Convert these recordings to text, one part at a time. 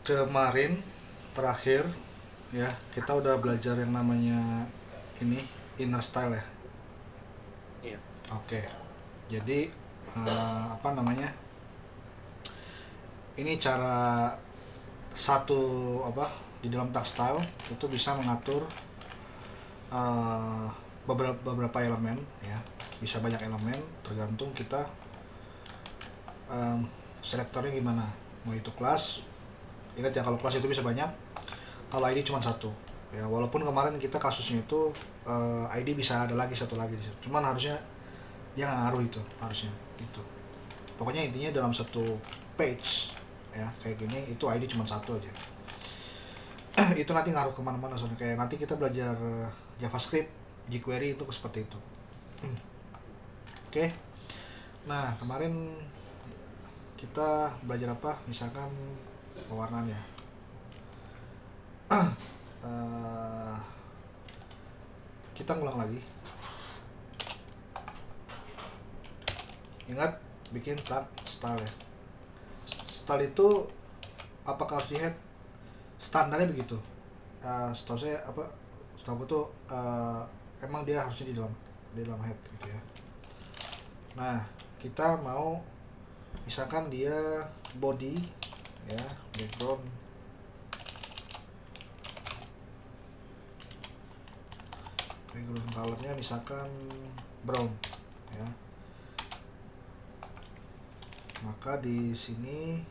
Kemarin terakhir ya kita udah belajar yang namanya ini inner style ya. Iya. Oke. Jadi apa namanya? Ini cara satu apa di dalam tag style itu bisa mengatur eh, beberapa elemen ya. Bisa banyak elemen tergantung kita selektornya gimana. Mau itu kelas, ingat ya kalau kelas itu bisa banyak, kalau ID cuma satu ya. Walaupun kemarin kita kasusnya itu ID bisa ada lagi satu lagi di situ, cuman harusnya dia nggak ngaruh itu harusnya gitu. Pokoknya intinya dalam satu page ya kayak gini itu ID cuma satu aja. Itu nanti ngaruh kemana-mana soalnya kayak nanti kita belajar JavaScript, jQuery itu seperti itu. Oke. Nah kemarin kita belajar apa, misalkan pewarnaan ya. Eh, kita ngulang lagi. Ingat bikin tag style ya. Style itu apakah harus di head? Standarnya begitu. Setahu saya apa? Setahu aku tuh emang dia harusnya di dalam head gitu ya. Nah kita mau misalkan dia body ya, background colornya misalkan brown ya. Maka di sini,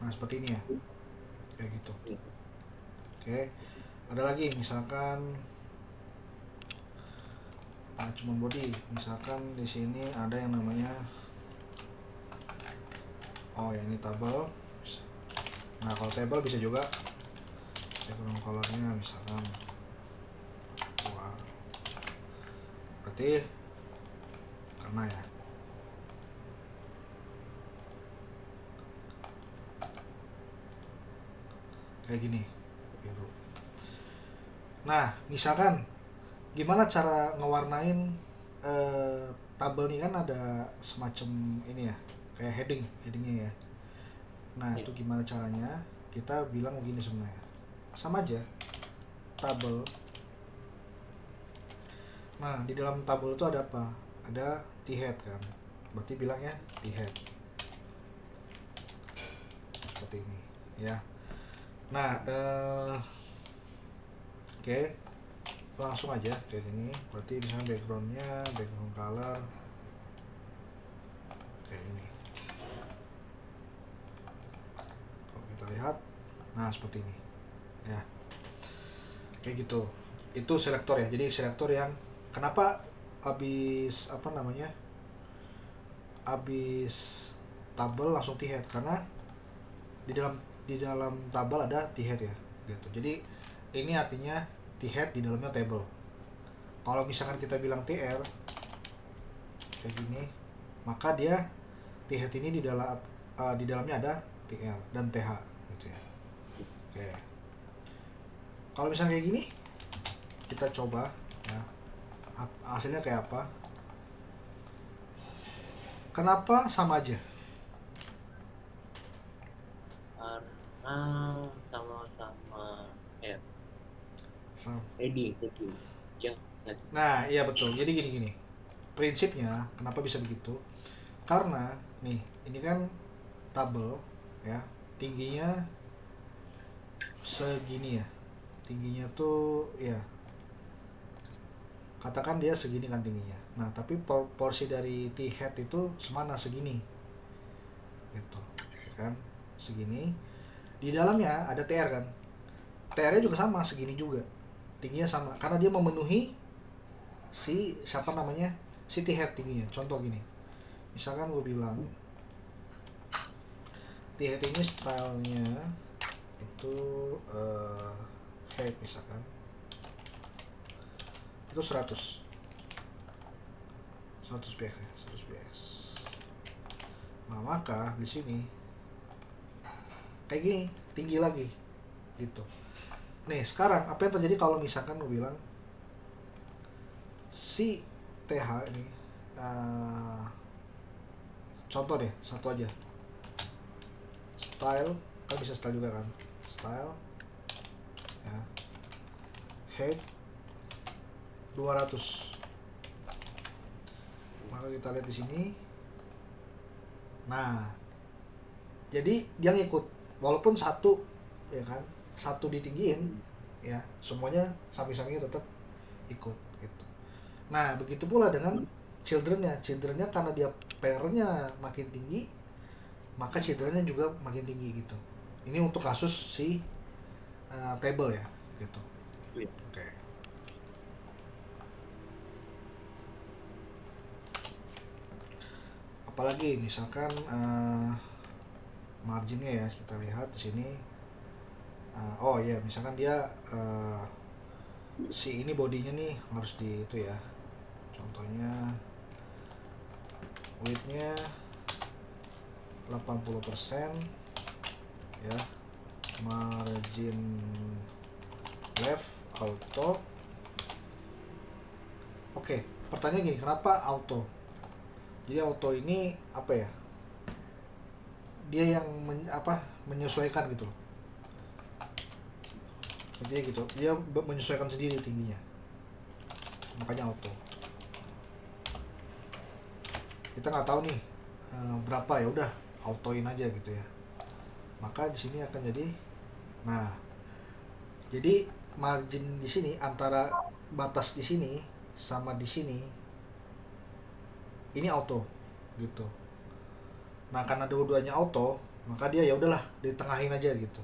nah seperti ini ya, kayak gitu. Iya. Oke, ada lagi misalkan cuman body, misalkan di sini ada yang namanya, oh ya ini table. Nah kalau table bisa juga background colornya misalkan wah, berarti karena ya kayak gini biru. Nah misalkan gimana cara ngewarnain tabel nih, kan ada semacam ini ya, kayak headingnya ya. Nah Iya. itu gimana caranya, kita bilang begini sebenarnya, sama aja tabel. Nah di dalam tabel itu ada apa, ada t-head kan, berarti bilangnya t-head seperti ini ya. Nah oke, langsung aja kayak gini. Berarti misalnya backgroundnya background color kayak ini. Kalau kita lihat, nah seperti ini ya, kayak gitu. Itu selektor ya, jadi selektor yang kenapa habis apa namanya, habis tabel langsung t-head, karena di dalam tabel ada t-head ya gitu. Jadi ini artinya t-head di dalamnya table. Kalau misalkan kita bilang tr kayak gini, maka dia t-head ini di dalamnya ada tr dan th gitu ya. Oke, kalau misalnya kayak gini kita coba ya, hasilnya kayak apa. Kenapa sama aja? Karena sama-sama eh Sama. heading. Ya, nggak sih? Nah iya betul, jadi gini-gini prinsipnya. Kenapa bisa begitu? Karena nih, ini kan tabel ya, tingginya segini ya, tingginya tuh ya, katakan dia segini kan tingginya. Nah tapi porsi dari t-head itu semana, segini gitu ya kan, segini. Di dalamnya ada tr kan, tr-nya juga sama segini juga, tingginya sama karena dia memenuhi si siapa namanya, si t-head tingginya. Contoh gini, misalkan gue bilang t-head ini stylenya itu head misalkan itu 100 px ya, 100 px. Nah maka di sini kayak gini, tinggi lagi gitu. Nih sekarang apa yang terjadi kalau misalkan gue bilang si th ini uh, contoh deh, satu aja. Style, kan bisa style juga kan. Style, ya. Height 200. Maka kita lihat di sini. Nah, jadi dia ngikut walaupun satu, ya kan, satu ditinggiin, ya semuanya samping-sampingnya tetap ikut gitu. Nah, begitu pula dengan childrennya karena dia pairnya makin tinggi, maka childrennya juga makin tinggi gitu. Ini untuk kasus si table ya gitu. Iya. Oke. Apalagi misalkan marginnya ya, kita lihat di sini. Oh iya, misalkan dia si ini bodinya nih harus di itu ya. Contohnya widthnya 80% ya, margin left auto. Oke, pertanyaan gini, kenapa auto? Jadi auto ini apa ya, dia yang menyesuaikan gitu loh, intinya gitu, dia menyesuaikan sendiri tingginya, makanya auto. Kita nggak tahu nih berapa, ya udah autoin aja gitu ya, maka di sini akan jadi, nah jadi margin di sini antara batas di sini sama di sini ini auto gitu. Nah karena dua-duanya auto, maka dia ya udahlah ditengahin aja gitu.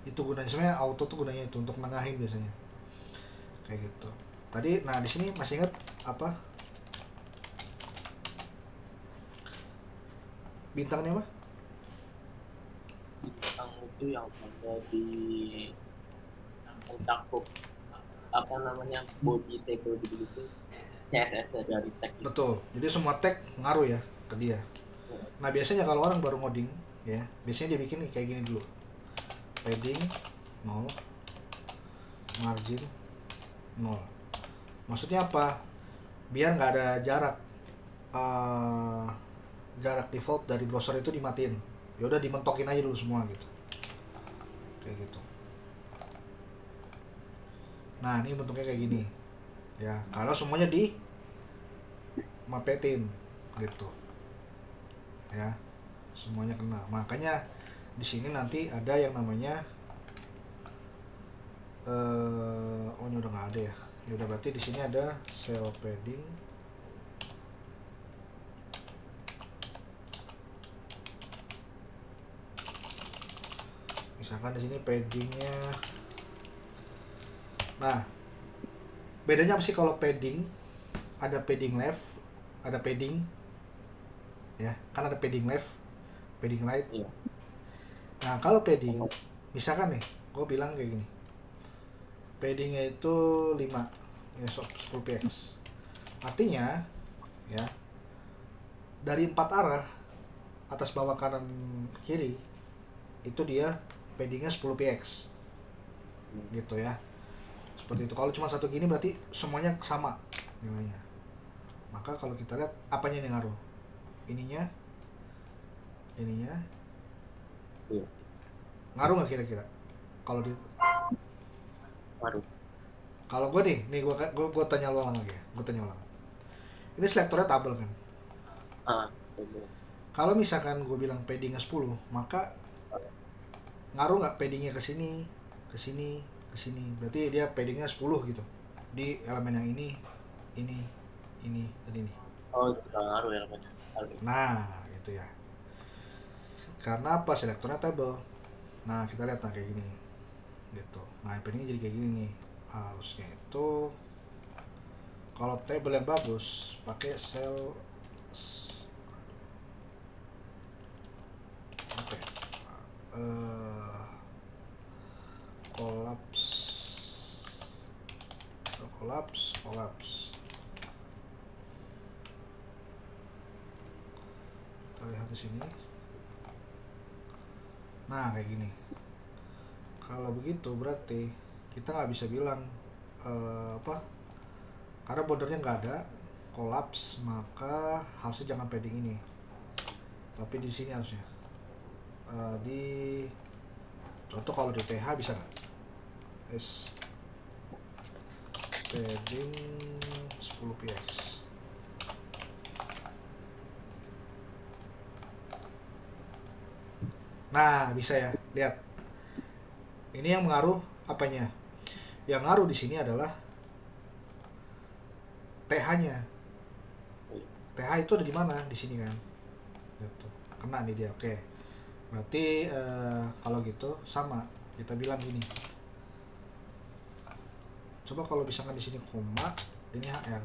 Itu gunanya, sebenarnya auto tuh gunanya itu untuk nengahin biasanya kayak gitu. Tadi nah di sini masih ingat apa bintangnya apa? Bintang itu yang ada di mencakup apa namanya body table begitu, CSS dari tag itu. Betul, jadi semua tag ngaruh ya ke dia. Nah biasanya kalau orang baru ngoding ya, biasanya dia bikin kayak gini dulu, padding 0, margin 0. Maksudnya apa? Biar nggak ada jarak, jarak default dari browser itu dimatiin. Ya udah dimentokin aja dulu semua gitu, kayak gitu. Nah ini bentuknya kayak gini ya, kalau semuanya di mapetin gitu ya, semuanya kena. Makanya di sini nanti ada yang namanya oh ini udah nggak ada ya. Ya udah, berarti di sini ada cell padding. Misalkan di sini paddingnya. Nah, bedanya apa sih kalau padding? Ada padding left, ada padding ya. Kan ada padding left, padding right. Iya. Nah, kalau padding, misalkan nih, gue bilang kayak gini. Paddingnya itu 5 ya, 10 px. Artinya ya, dari 4 arah, atas bawah kanan kiri, itu dia paddingnya 10 px gitu ya, seperti itu. Kalau cuma satu gini berarti semuanya sama nilainya. Maka kalau kita lihat apanya yang ngaruh, ininya Iya. ngaruh nggak kira-kira kalau di, Ngaruh. kalau gue nih gue tanya ulang lagi ya, gue tanya ulang, ini selektornya tabel kan. Betul. Kalau misalkan gue bilang paddingnya 10, maka ngaruh nggak paddingnya ke sini, ke sini, ke sini? Berarti dia paddingnya 10 gitu di elemen yang ini, dan ini. Oh, juga ngaruh ya namanya. Nah, gitu ya. Karena apa? Selektornya table. Nah, kita lihat nah kayak gini. Gitu. Nah, paddingnya jadi kayak gini nih. Harusnya itu kalau table yang bagus pakai cell apa ya? Collapse. Kita lihat di sini. Nah kayak gini. Kalau begitu berarti kita nggak bisa bilang apa? Karena bordernya nggak ada, collapse, maka harusnya jangan padding ini. tapi di sini harusnya di contoh kalau di TH bisa nggak stdin 10px. Nah bisa ya, lihat ini yang mengaruh apanya, yang ngaruh di sini adalah TH-nya. TH itu ada di mana? Di sini kan. Gitu. Kena nih dia. Oke. Berarti kalau gitu sama. Kita bilang gini. Coba kalau misalkan di sini koma, ini HR.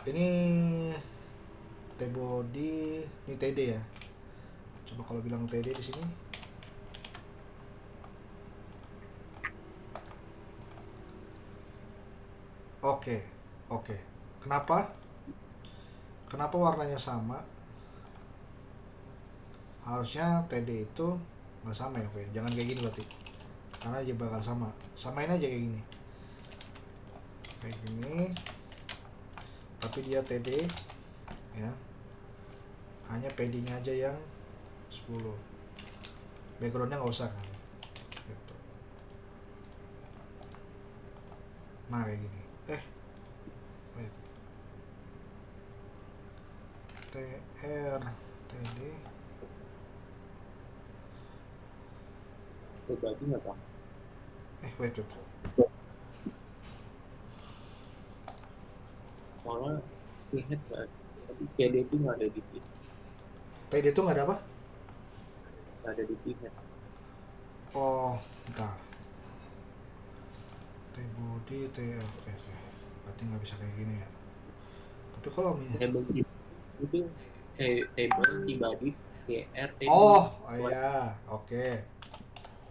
Ini T-body, ini TD ya. Coba kalau bilang TD di sini. Oke. Kenapa warnanya sama? Harusnya TD itu nggak sama ya. Oke, jangan kayak gini berarti, karena dia bakal samain aja kayak gini, tapi dia TD ya, hanya PD nya aja yang 10, backgroundnya nggak usah kan gitu. Nah kayak gini, wait, TR TD Berarti nggak Bang? wait, Soalnya T-head nggak ada. Tapi TD itu nggak ada di T-head. TD itu nggak ada apa? Nggak ada di T-head. Oh bentar, T-body oke, berarti nggak bisa kayak gini ya. Tapi kalau Table itu table T-body TR TD. oh iya, oke,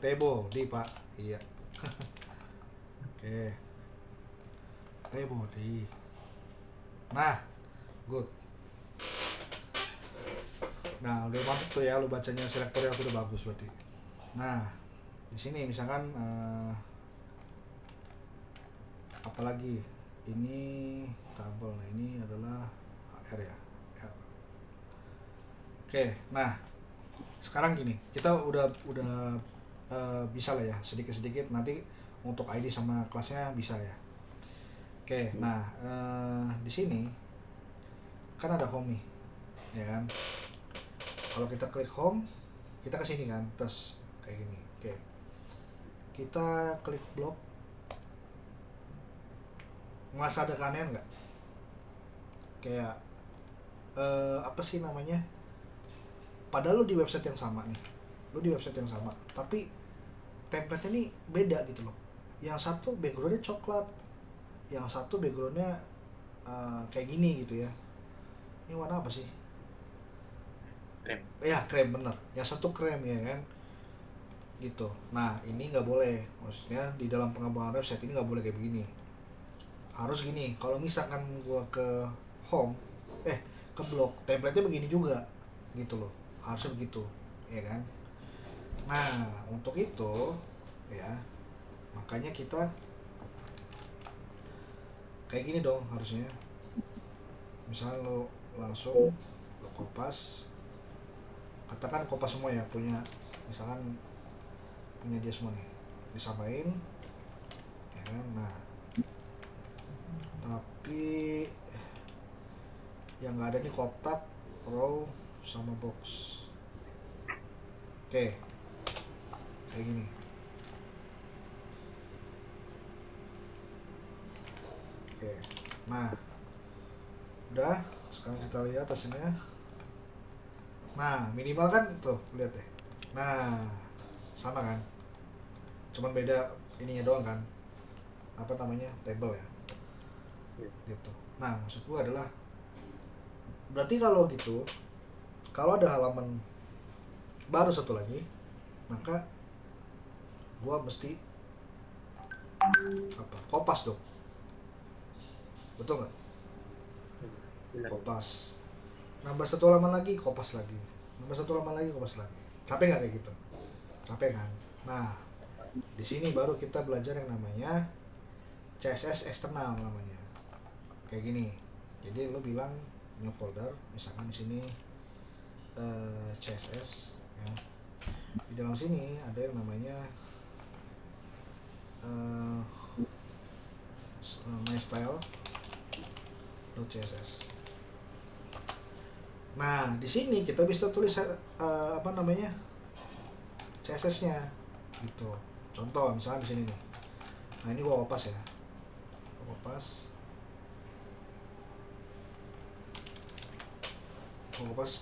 T-body pak, iya. Oke, T-body. Nah, good. Nah, udah mantep tuh ya lu bacanya selektornya tuh udah bagus berarti. Nah, di sini misalkan apalagi ini tabel, nah ini adalah HR ya. R. Oke, nah sekarang gini, kita udah bisa lah ya sedikit-sedikit nanti untuk ID sama kelasnya bisa ya. Oke, nah di sini kan ada home nih, ya kan? Kalau kita klik home, kita ke sini kan, terus kayak gini. Oke, kita klik blok. Ngerasa ada keanehan nggak? Kayak apa sih namanya? Padahal lu di website yang sama nih, tapi template-nya nih beda gitu loh. Yang satu backgroundnya coklat, yang satu backgroundnya kayak gini gitu ya. Ini warna apa sih? Krem. Ya krem, bener. Yang satu krem ya kan, gitu. Nah ini nggak boleh, maksudnya di dalam pengembangan website ini nggak boleh kayak begini. Harus gini. Kalau misalkan gua ke home, ke blog, template-nya begini juga, gitu loh. Harusnya begitu, ya kan? Nah untuk itu ya, makanya kita kayak gini dong harusnya. Misalnya lo langsung lo kopas, katakan kopas semua ya, punya misalkan punya dia semua nih, disamain ya kan. Nah tapi yang nggak ada nih kotak, row sama box. Oke, kayak gini. Oke, nah udah, sekarang kita lihat hasilnya. Nah minimal kan tuh, lihat deh. Nah sama kan, cuman beda ininya doang kan, apa namanya, table ya gitu. Nah maksud gua adalah, berarti kalau gitu, kalau ada halaman baru satu lagi, maka gua mesti apa, kopas dong, betul nggak? Benar. Kopas, nambah satu halaman lagi, kopas lagi, nambah satu halaman lagi, kopas lagi. Capek nggak kayak gitu? Capek kan? Nah di sini baru kita belajar yang namanya CSS eksternal namanya, kayak gini. Jadi lo bilang new folder, misalkan di sini CSS ya. Di dalam sini ada yang namanya mystyle.css. Nah, di sini kita bisa tulis apa namanya CSS-nya gitu. Contoh misalnya di sini nih. Nah, ini gua kopas ya. Gua kopas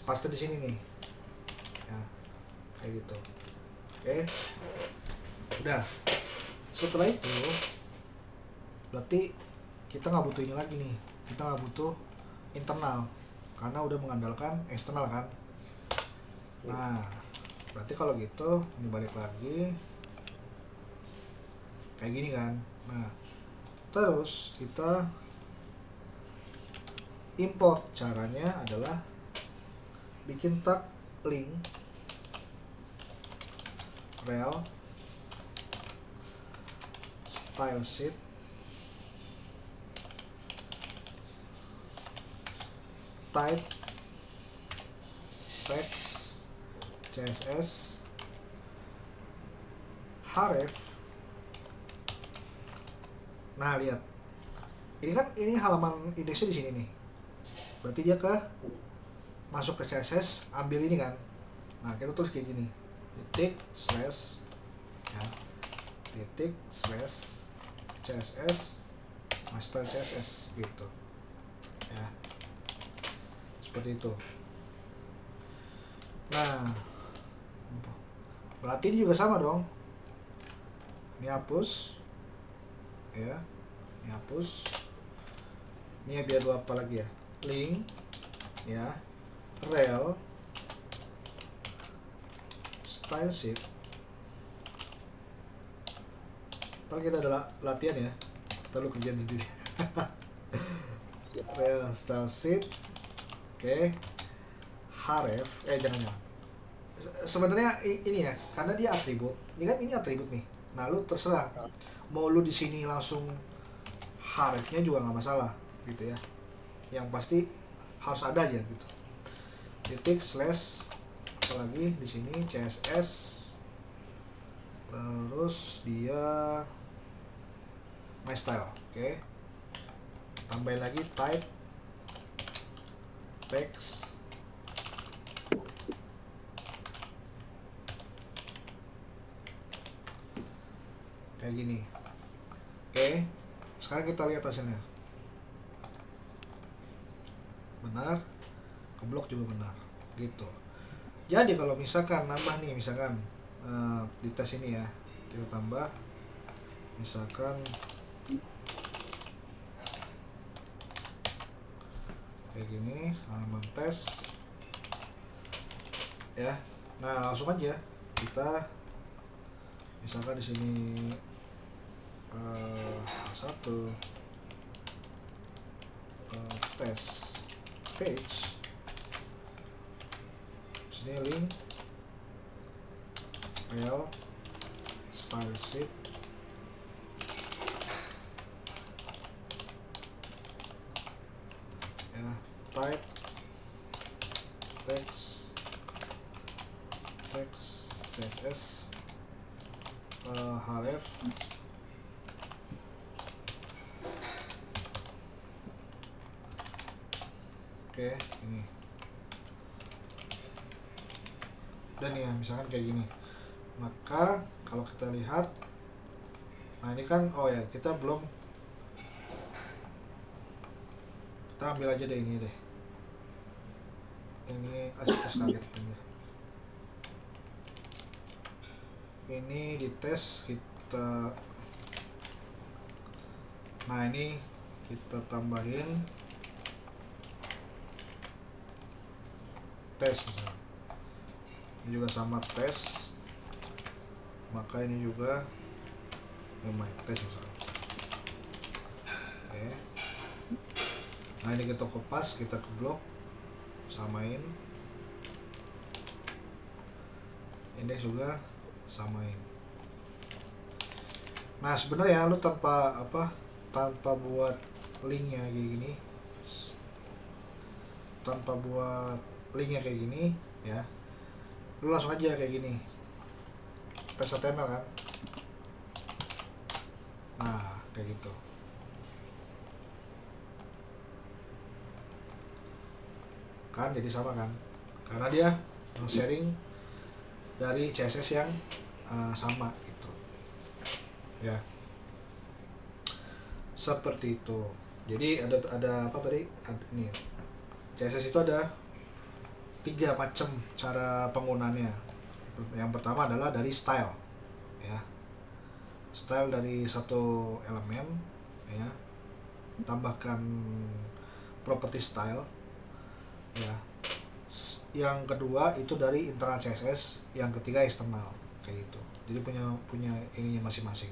paste di sini nih. Ya, kayak gitu. Oke. Udah. Setelah itu berarti kita nggak butuh ini lagi nih. Kita nggak butuh internal karena udah mengandalkan eksternal kan. Nah, berarti kalau gitu ini balik lagi kayak gini kan. Nah, terus kita import. Caranya adalah bikin tag link rel style sheet type text CSS href. Nah, lihat. Ini halaman indeksnya di sini nih. Berarti dia masuk ke CSS, ambil ini kan. Nah, kita tulis kayak gini. Titik slash ya. Titik slash CSS master CSS gitu. Ya. Seperti itu. Nah, berarti ini juga sama dong. Ini hapus. Ya. Ini hapus. Ini ya biar dua apa lagi ya? Link ya. Rel style sheet. Ntar kita ada latihan ya. Ntar lu kerjaan sendiri. Rel style sheet. Oke. Href. Jangan. Sebenarnya ini ya, karena dia atribut. Ini atribut nih. Nah, lu terserah. Mau lu di sini langsung hrefnya juga nggak masalah gitu ya. Yang pasti harus ada aja gitu. Titik slash apalagi di sini CSS, terus dia mystyle. Oke. Tambahin lagi type text kayak gini. Oke. Sekarang kita lihat hasilnya. Benar, keblok juga benar gitu. Jadi kalau misalkan nambah nih, misalkan di tes ini ya, kita tambah misalkan kayak gini, halaman tes ya. Nah, langsung aja kita misalkan di sini satu tes page, sini link rel style sheet ya, type text CSS href oke, ini dan ya misalkan kayak gini. Maka kalau kita lihat, nah ini kan kita belum, kita ambil aja deh ini deh, ini kaget ini di tes kita. Nah, ini kita tambahin tes misalnya. Ini juga sama tes, maka ini juga tes misalnya. Oke. Nah, ini kita kopas, kita ke blok, samain. Indeks juga samain. Nah, sebenarnya lu tanpa buat linknya kayak gini, ya. Lu langsung aja kayak gini, tes HTML kan. Nah kayak gitu kan, jadi sama kan, karena dia sharing dari CSS yang sama gitu ya, seperti itu. Jadi ada apa tadi, ini CSS itu ada 3 macam cara penggunaannya. Yang pertama adalah dari style ya, style dari satu elemen ya, tambahkan property style ya. Yang kedua itu dari internal CSS, yang ketiga eksternal kayak gitu. Jadi punya ininya masing-masing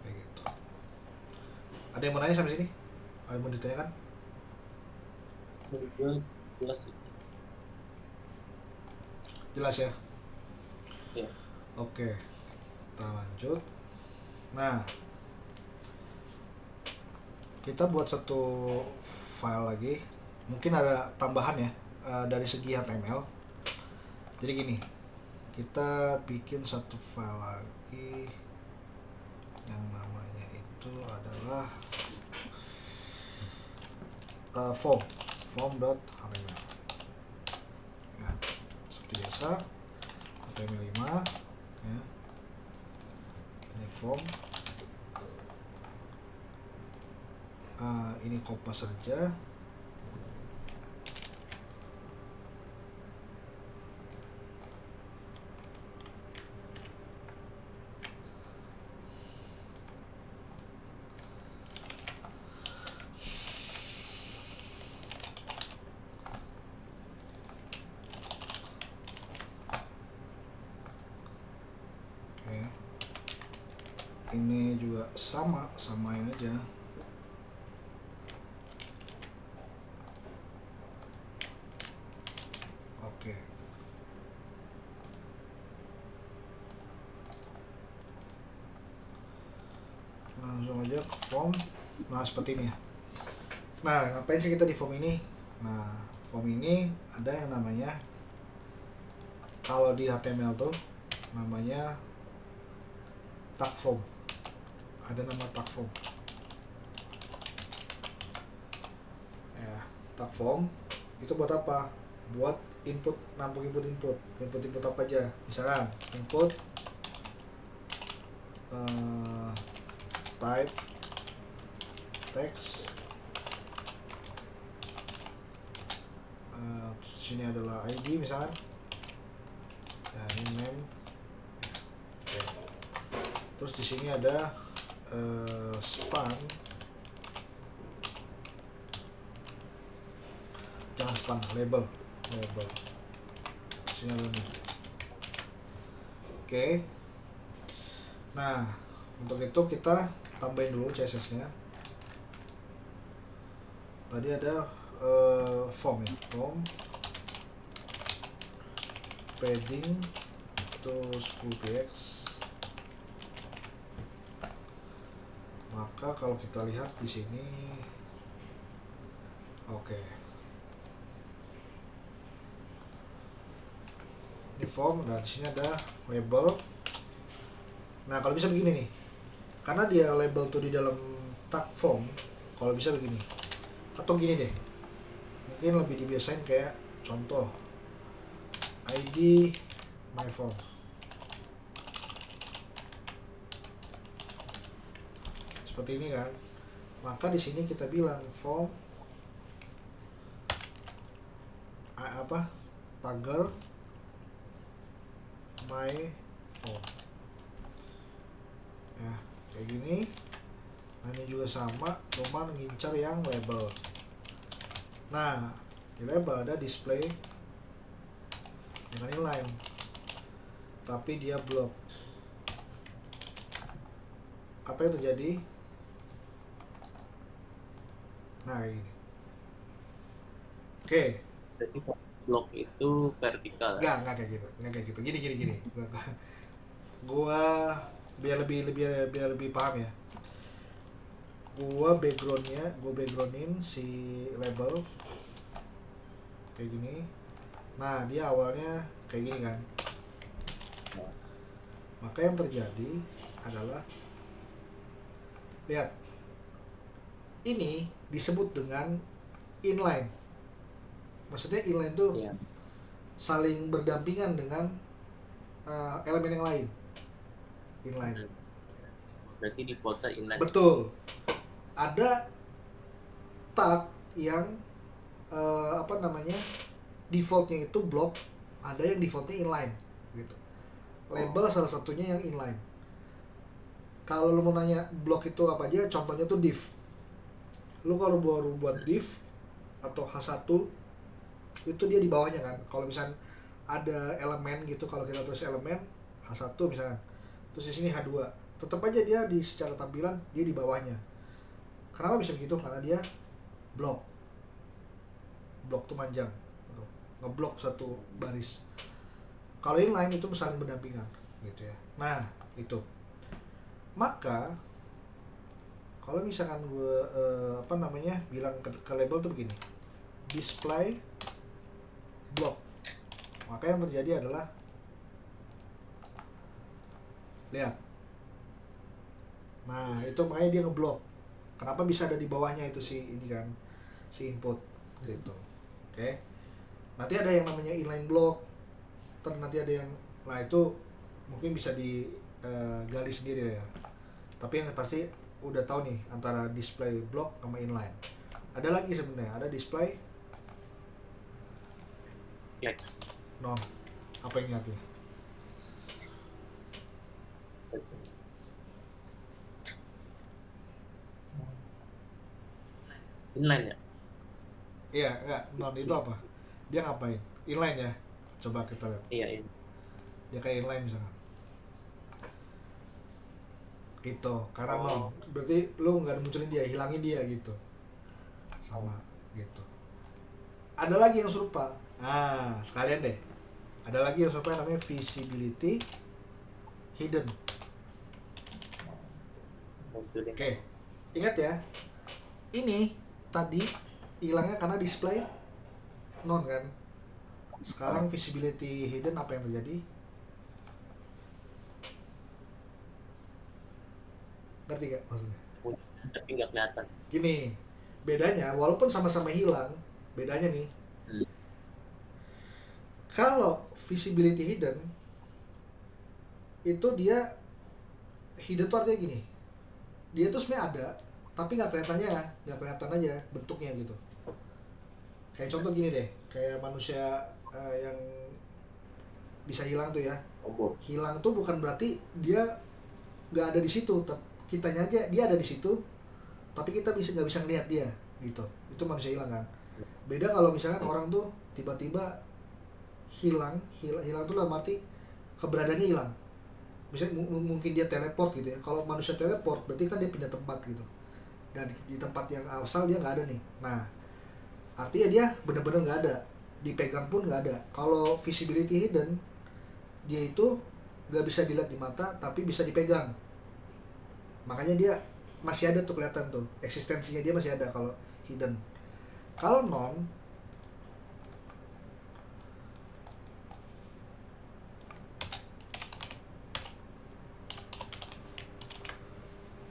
kayak gitu. Ada yang mau nanya sampai sini? Ada yang mau ditanyakan? Menurut gue jelas sih. Jelas ya? Ya. Oke, kita lanjut. Nah, kita buat satu file lagi. Mungkin ada tambahan ya dari segi HTML. Jadi gini, kita bikin satu file lagi yang namanya itu adalah form.html ya, seperti biasa HTML5 ya. Ini form, ini kopas saja. Oke, ini juga samain aja. Oke, langsung aja ke form. Nah seperti ini ya. Nah ngapain sih kita di form ini? Nah form ini ada yang namanya, kalau di HTML tuh namanya tag form. Ada nama tag form ya. Tag form itu buat apa? Buat input, nampung input apa aja. Misalkan input type text, sini adalah ID misalkan, nah ini name. Oke. Terus di sini ada span, jangan span, label. Sini ada nih. Oke. Nah untuk itu kita tambahin dulu CSS-nya. Tadi ada form ya, form padding itu 10 px. Maka kalau kita lihat di sini, oke, ini form dan di sini ada label. Nah kalau bisa begini nih, karena dia label tuh di dalam tag form, kalau bisa begini atau gini deh, mungkin lebih dibiasain kayak contoh ID my form. Seperti ini kan. Maka di sini kita bilang form pagar my form ya, kayak gini. Nah ini juga sama, cuman ngincar yang label. Nah di label ada display dengan inline, tapi dia block. Apa yang terjadi? Nah kayak gini. Oke. Berarti blok itu vertikal ya? Nggak kayak gitu. Gini. Gua biar lebih paham ya. Gua backgroundin si label kayak gini. Nah, dia awalnya kayak gini kan. Maka yang terjadi adalah, lihat, ini disebut dengan inline. Maksudnya inline tuh Iya. saling berdampingan dengan elemen yang lain. Inline. Berarti defaultnya inline. Betul. Ada tag yang defaultnya itu block, ada yang defaultnya inline gitu. Label salah satunya yang inline. Kalau lu mau nanya block itu apa aja, contohnya tuh div. Lu kalau baru buat div atau H1 itu dia di bawahnya kan. Kalau misalnya ada elemen gitu, kalau kita tulis elemen H1 misalkan, terus di sini H2, tetap aja dia di secara tampilan dia di bawahnya. Kenapa bisa begitu? Karena dia blok tuh panjang gitu. Ngeblok satu baris. Kalau inline itu saling berdampingan gitu ya. Nah, itu. Maka kalau misalkan gue bilang ke label tuh begini, display block, maka yang terjadi adalah, lihat, nah itu makanya dia ngeblok. Kenapa bisa ada di bawahnya itu si ini kan, si input gitu. Oke. Nanti ada yang namanya inline block, nanti ada yang, nah itu mungkin bisa digali sendiri ya. Tapi yang pasti udah tahu nih antara display block sama inline. Ada lagi sebenarnya, ada display non. Apa ini artinya? Inline ya? Iya, enggak, non itu apa? Dia ngapain? Inline ya? Coba kita lihat. Iya, ini. Dia kayak inline misalkan. Gitu, karena non. Berarti lu nggak munculin dia, hilangin dia gitu. Sama, gitu. Ada lagi yang serupa. Nah, sekalian deh. Ada lagi yang serupa yang namanya visibility hidden. Munculin. Oke, ingat ya. Ini tadi hilangnya karena display non kan. Sekarang visibility hidden, apa yang terjadi? Ngerti gak maksudnya? Tapi nggak kelihatan. Gini, bedanya walaupun sama-sama hilang, bedanya nih. Kalau visibility hidden itu dia hidden tuh artinya gini. Dia tuh sebenarnya ada, tapi nggak kelihatan aja bentuknya gitu. Kayak contoh gini deh, kayak manusia yang bisa hilang tuh ya. Hilang tuh bukan berarti dia nggak ada di situ, kitanya aja dia ada di situ, tapi kita nggak bisa ngelihat dia gitu. Itu manusia hilang kan. Beda kalau misalkan orang tuh tiba-tiba hilang tuh dalam arti keberadaannya hilang. Misalnya mungkin dia teleport gitu ya. Kalau manusia teleport berarti kan dia pindah tempat gitu. Dan di tempat yang asal dia nggak ada nih. Nah, artinya dia benar-benar nggak ada. Dipegang pun nggak ada. Kalau visibility hidden, dia itu nggak bisa dilihat di mata, tapi bisa dipegang. Makanya dia masih ada tuh, kelihatan tuh. Eksistensinya dia masih ada kalau hidden. Kalau non,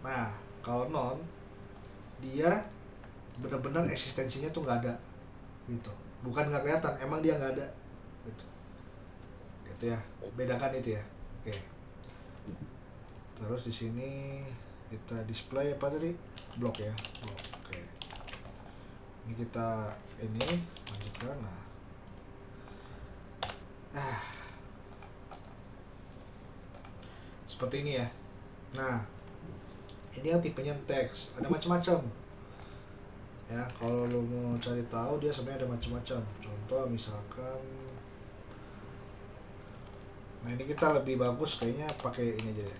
nah kalau non, dia benar-benar eksistensinya tuh nggak ada gitu. Bukan nggak kelihatan, emang dia nggak ada gitu. Gitu ya, bedakan itu ya. Oke. Terus di sini kita display apa tadi? Blok ya, blok. Oke. Ini kita lanjutkan. Nah, seperti ini ya. Nah, ini yang tipenya teks, ada macam-macam ya. Kalau lo mau cari tahu, dia sebenarnya ada macam-macam. Contoh misalkan, nah ini kita lebih bagus kayaknya pakai ini aja deh,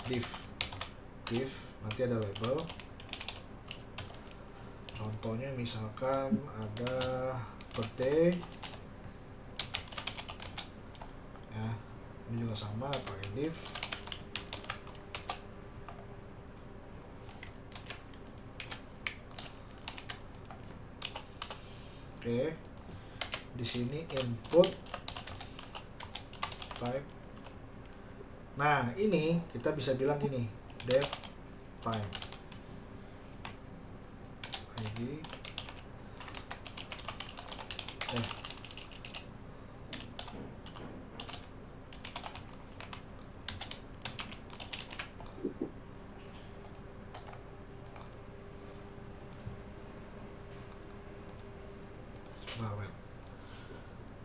div, nanti ada label. Contohnya misalkan ada birthday ya, ini juga sama, pakai div. Oke, di sini input type. Nah ini kita bisa bilang gini, date time id Wait.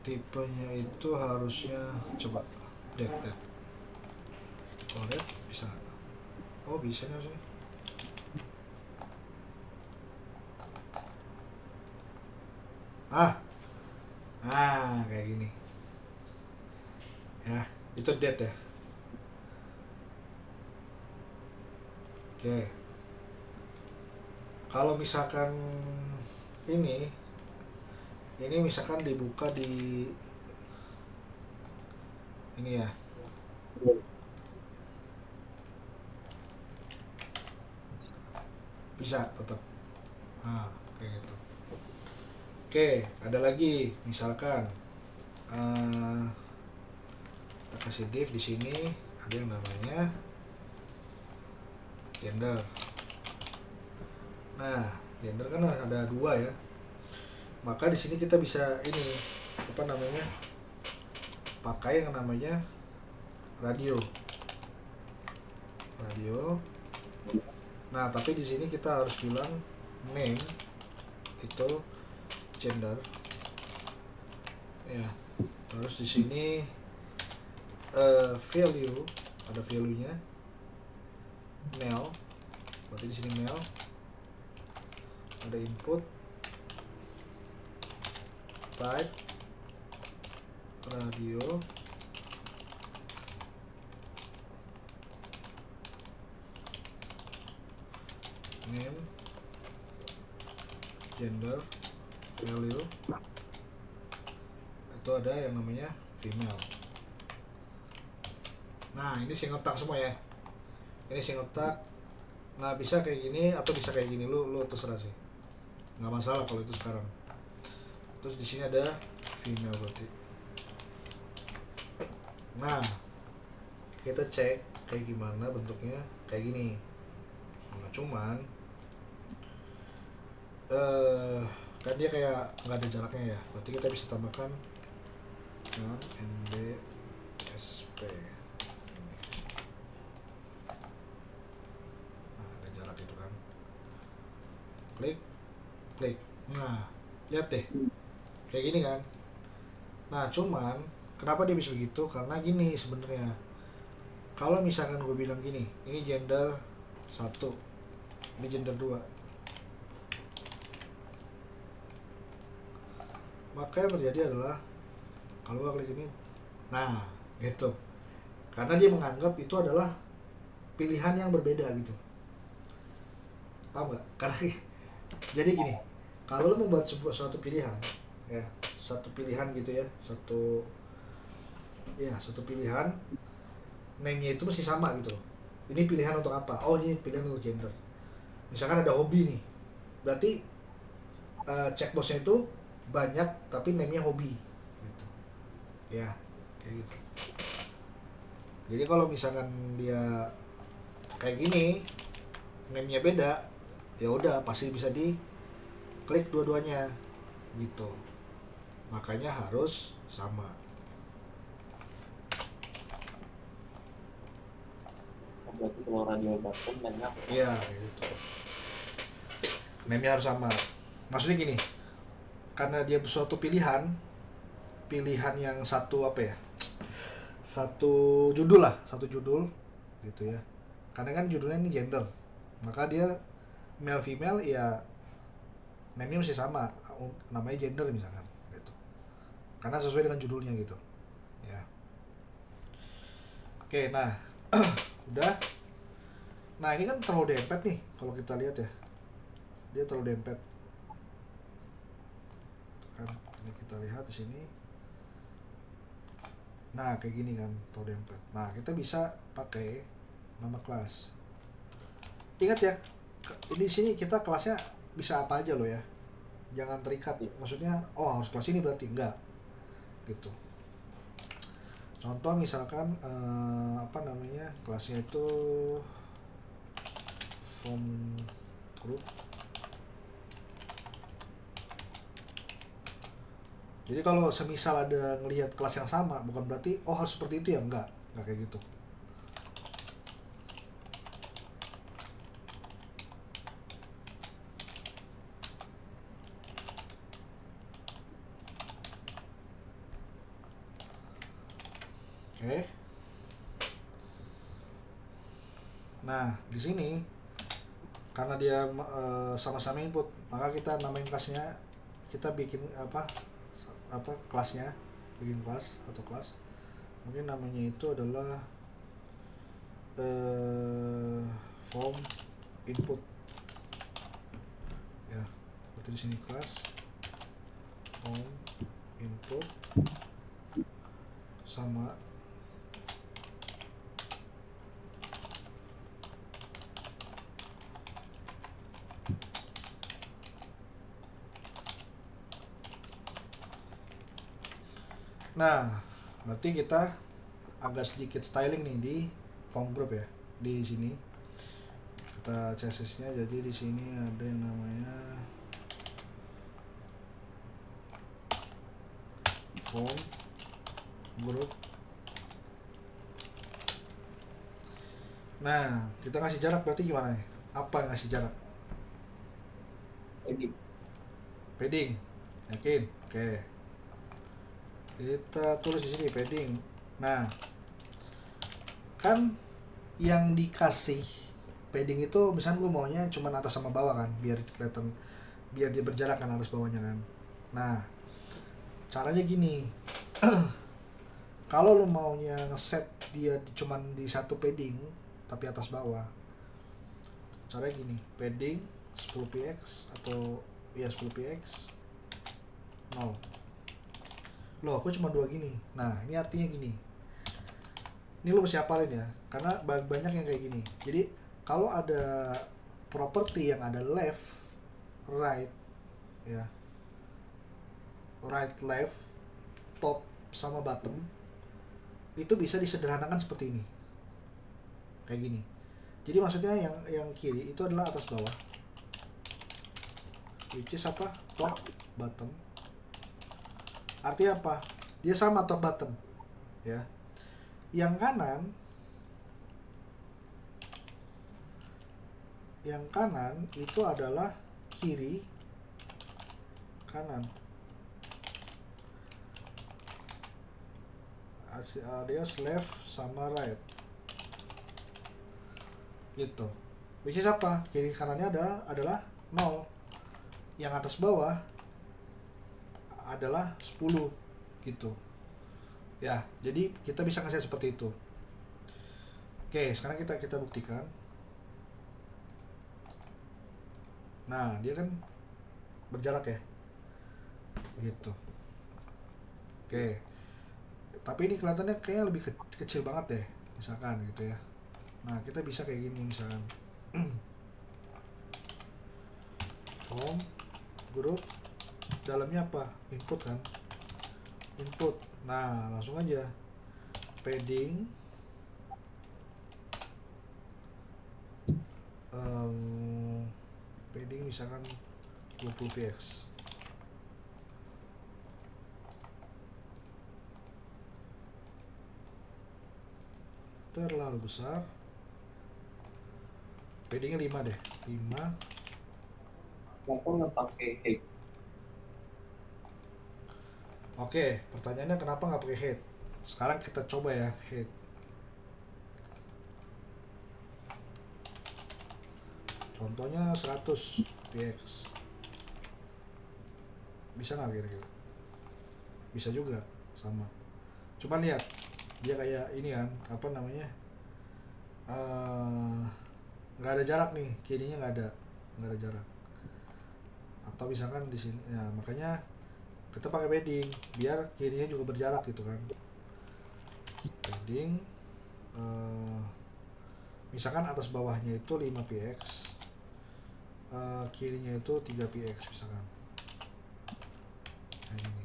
Tipenya itu harusnya coba date. Kalau date bisa, oh bisa nih harusnya. Kayak gini ya, itu date ya. Oke, kalau misalkan ini misalkan dibuka di ini ya, bisa tetap kayak gitu. Oke, ada lagi misalkan kita kasih div di sini, ada yang namanya gender. Nah gender kan ada 2 ya, maka di sini kita bisa ini pakai yang namanya radio. Nah tapi di sini kita harus bilang name itu gender ya. Terus di sini value, ada value-nya male, berarti di sini male. Ada input type radio, name, gender, value. Itu ada yang namanya female. Nah ini sing otak semua ya, ini sing otak. Nah bisa kayak gini atau bisa kayak gini, lu terserah sih, nggak masalah kalau itu sekarang. Terus di sini ada female berarti. Nah kita cek kayak gimana bentuknya, kayak gini. Nah cuman kan dia kayak nggak ada jaraknya ya, berarti kita bisa tambahkan NDSP. Nah ada jarak itu kan, klik. Nah lihat deh kayak gini kan. Nah cuman kenapa dia bisa begitu, karena gini sebenarnya. Kalau misalkan gue bilang gini, ini gender 1, ini gender 2, maka yang terjadi adalah kalau gue klik ini, nah gitu, karena dia menganggap itu adalah pilihan yang berbeda gitu, paham nggak? Karena jadi gini, kalau lo membuat suatu pilihan ya, satu pilihan gitu ya, satu pilihan, name-nya itu mesti sama gitu loh. Ini pilihan untuk apa? Oh ini pilihan untuk gender. Misalkan ada hobi nih, berarti checkboxnya itu banyak tapi name-nya hobi gitu ya, kayak gitu. Jadi kalau misalkan dia kayak gini, name-nya beda, ya udah pasti bisa di klik dua-duanya gitu. Makanya harus sama. Berarti kalau radio button name-nya harus sama. Iya kayak gitu, name-nya harus sama. Maksudnya gini, karena dia suatu pilihan yang satu satu judul gitu ya, karena kan judulnya ini gender, maka dia male female ya, name-nya mesti sama, namanya gender misalkan gitu, karena sesuai dengan judulnya gitu ya. Oke, nah udah. Nah ini kan terlalu dempet nih, kalau kita lihat ya, dia terlalu dempet kan. Ini kita lihat di sini. Nah kayak gini kan, terlalu dempet. Nah kita bisa pakai nama kelas. Ingat ya, di sini kita kelasnya bisa apa aja loh ya, jangan terikat. Maksudnya harus kelas ini berarti enggak gitu. Contoh misalkan apa namanya, kelasnya itu form group. Jadi kalau semisal ada ngelihat kelas yang sama, bukan berarti oh harus seperti itu ya, enggak kayak gitu. Oke. Nah, di sini karena dia sama-sama input, maka kita namain kelasnya, kita bikin apa kelasnya, bikin kelas atau kelas. Mungkin namanya itu adalah form input. Ya, berarti di sini kelas form input sama nah, berarti kita agak sedikit styling nih di form group ya. Di sini kita CSS-nya, jadi di sini ada yang namanya form group. Nah, kita ngasih jarak berarti gimana ya? Apa yang ngasih jarak? Padding. Yakin? Oke. Kita tulis di sini padding. Nah, kan yang dikasih padding itu misalnya gue maunya cuma atas sama bawah kan, biar kelihatan, biar dia berjarak kan atas bawahnya kan. Nah, caranya gini. Kalau lo maunya ngeset dia cuman di satu padding tapi atas bawah, caranya gini, padding 10px atau ya 10px 0. Loh, aku cuma 2 gini. Nah, ini artinya gini. Ini lo mesti hafalin ya, karena banyak yang kayak gini. Jadi, kalau ada properti yang ada left, right, ya, right, left, top, sama bottom, itu bisa disederhanakan seperti ini. Kayak gini. Jadi maksudnya yang kiri itu adalah atas bawah, which is apa? Top, bottom. Artinya apa? Dia sama top bottom, ya. Yang kanan itu adalah kiri, kanan. Alias left sama right. Gitu. Which is apa? Kiri kanannya adalah 0. Yang atas bawah adalah 10 gitu. Ya, jadi kita bisa ngasih seperti itu. Oke, sekarang kita buktikan. Nah, dia kan berjarak ya. Gitu. Oke. Tapi ini kelihatannya kayaknya lebih kecil banget deh, misalkan gitu ya. Nah, kita bisa kayak gini misalkan. Form group, dalamnya apa? Input kan? Input. Nah, langsung aja. Padding padding misalkan 20px. Terlalu besar. Paddingnya 5 deh. 5. Kenapa nggak pakai head? Oke, pertanyaannya kenapa nggak pakai head? Sekarang kita coba ya head. Contohnya 100px. Bisa nggak kira-kira? Bisa juga, sama. Cuman lihat, dia kayak ini kan, apa namanya? Nggak ada jarak nih, kirinya nggak ada jarak. Atau misalkan di sini, ya makanya kita pakai padding biar kirinya juga berjarak gitu kan. Padding, misalkan atas bawahnya itu 5px, kirinya itu 3px misalkan. Nah, ini.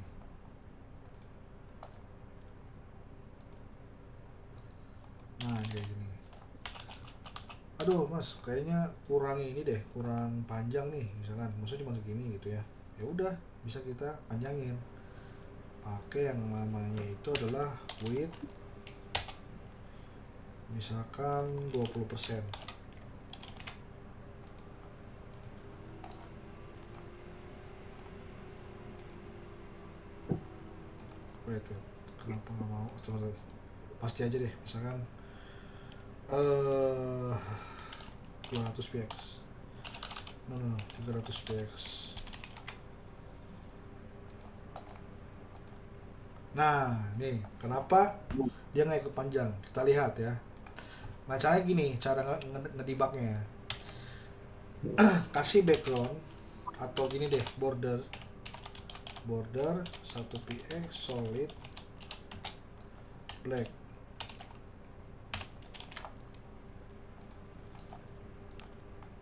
aduh mas kayaknya kurang ini deh, kurang panjang nih misalkan, maksudnya cuma segini gitu ya. Ya udah, bisa kita panjangin pakai yang namanya itu adalah width, misalkan 20%. Wait, kenapa nggak mau? Coba lagi. Pasti aja deh, misalkan 200 px. No, 300 px. Nah, nih kenapa dia nggak ikut panjang? Kita lihat ya. Nah, caranya gini, cara ngedebugnya. Kasih background atau gini deh, border 1px solid black.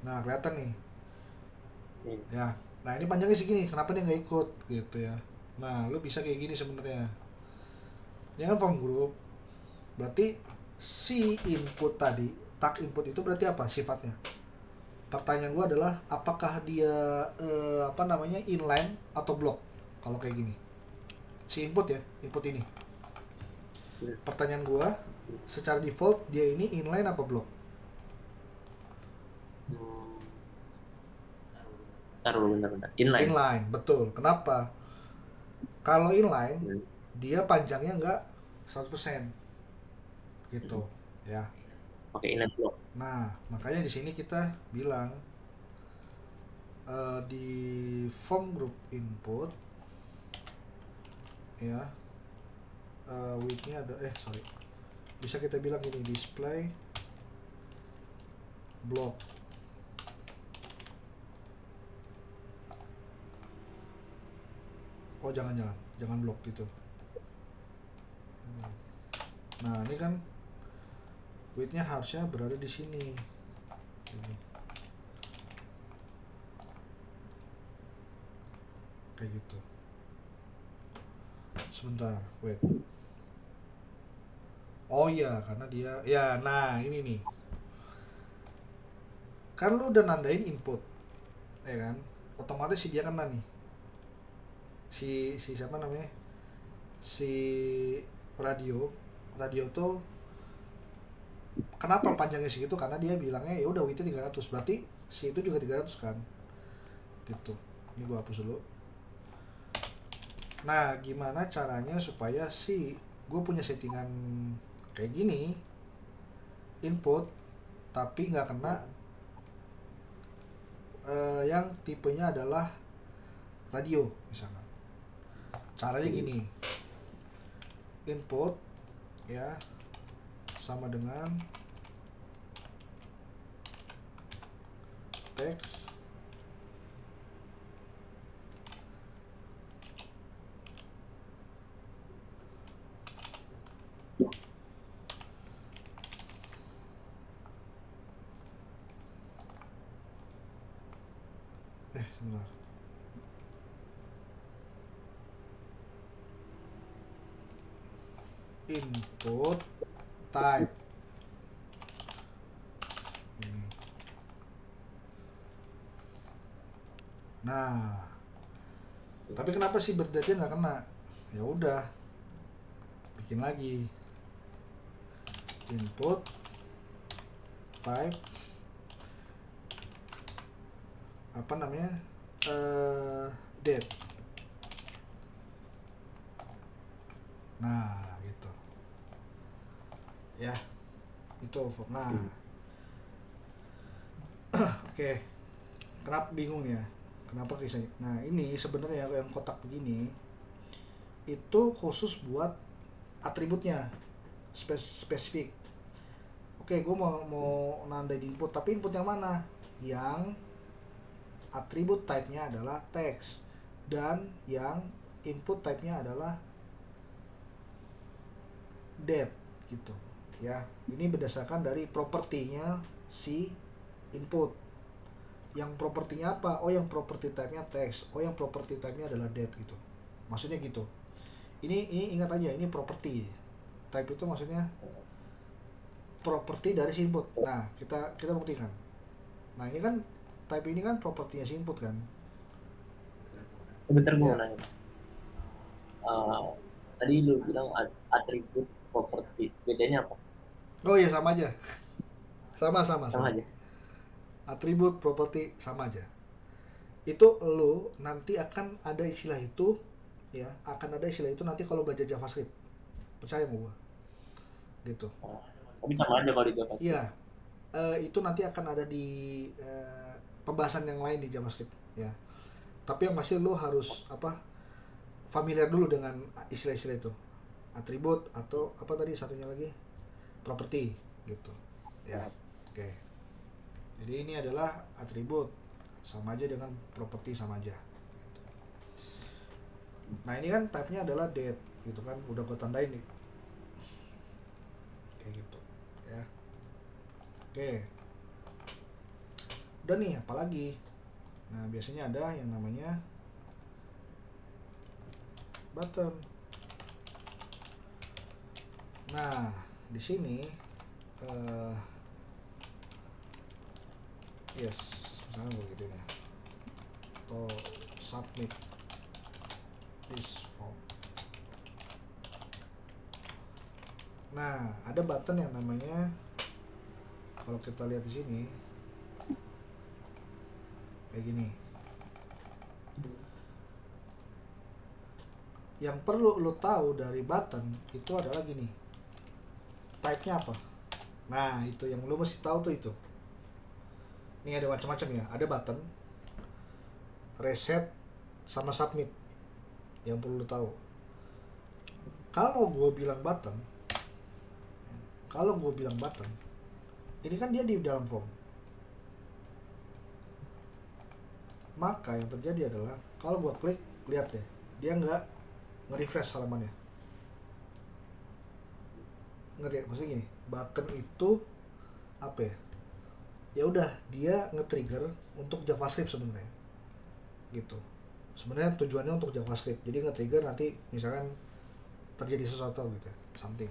Nah, kelihatan nih. Ya. Nah, ini panjangnya segini, kenapa dia nggak ikut gitu ya. Nah, lu bisa kayak gini sebenarnya. Ini kan form group. Berarti si input tadi, tag input itu berarti apa sifatnya? Pertanyaan gua adalah apakah dia inline atau block kalau kayak gini. Si input ya, input ini. Pertanyaan gua, secara default dia ini inline apa block? Bentar. Inline. Inline, betul. Kenapa? Kalau inline, dia panjangnya nggak 100% gitu ya. Oke, inline block. Nah, makanya di sini kita bilang di form group input ya, width-nya ada bisa kita bilang ini display block. Oh, jangan block gitu. Nah, ini kan width-nya harusnya berada di sini. Ini. Kayak gitu. Sebentar, wait. Oh iya, karena dia ya, nah ini nih. Kan lu udah nandain input, ya kan? Otomatis si dia kena nih. Si siapa namanya? Si radio tuh kenapa panjangnya segitu? Karena dia bilangnya ya udah width 300. Berarti si itu juga 300 kan? Gitu. Ini gua hapus dulu. Nah, gimana caranya supaya gue punya settingan kayak gini input tapi nggak kena yang tipenya adalah radio misalnya. Caranya gini, input ya sama dengan teks sebentar. Input type ini. Nah, tapi kenapa sih birth-date-nya nggak kena? Ya udah, bikin lagi input type apa namanya date. Nah gitu ya, itu nah oke. Kenapa bingung ya, kenapa kisahnya? Nah, ini sebenarnya yang kotak begini itu khusus buat atributnya spesifik. Oke, gue mau nandain input, tapi input yang mana? Yang atribut type-nya adalah text dan yang input type-nya adalah date gitu ya. Ini berdasarkan dari propertinya si input. Yang propertinya apa? Oh, yang property type-nya text. Oh, yang property type-nya adalah date gitu. Maksudnya gitu. Ini ingat aja, ini property. Type itu maksudnya properti dari si input. Nah, kita buktikan. Nah, ini kan type ini kan propertinya si input kan. Bentar gue mau Ya. nanya. Eh, tadi lu bilang atribut properti, bedanya apa? Oh iya, sama aja. Sama sama Sama sama. aja. Atribut properti sama aja. Itu lo nanti akan ada istilah itu, ya, akan ada istilah itu nanti kalau belajar JavaScript. Percaya sama gua. Gitu. Oh, tapi sama aja kalau di Iya, JavaScript. itu nanti akan ada di pembahasan yang lain di JavaScript, ya. Tapi yang pasti lo harus apa? Familiar dulu dengan istilah-istilah itu. Atribut atau apa tadi satunya lagi? Properti gitu. Ya. Oh, Oke. Jadi ini adalah atribut, sama aja dengan properti, sama aja. Nah ini kan type-nya adalah date gitu kan, udah gue tandain nih kayak gitu ya. Oke, udah nih apalagi. Nah biasanya ada yang namanya button. Nah di sini uh, yes, misalnya gue gitu ya, atau submit this form. Nah ada button yang namanya, kalau kita lihat di sini kayak gini. Yang perlu lo tahu dari button itu adalah gini, type-nya apa. Nah itu yang lo mesti tahu tuh itu. Ini ada macam-macam ya, ada button, reset, sama submit yang perlu lo tahu. Kalau gue bilang button, ini kan dia di dalam form. Maka yang terjadi adalah kalau gue klik, lihat deh, dia nggak nge-refresh halamannya. Ngerti ya? Maksudnya gini, button itu apa ya? Ya udah, dia nge-trigger untuk JavaScript sebenarnya. Gitu. Sebenarnya tujuannya untuk JavaScript. Jadi nge-trigger nanti misalkan terjadi sesuatu gitu, something.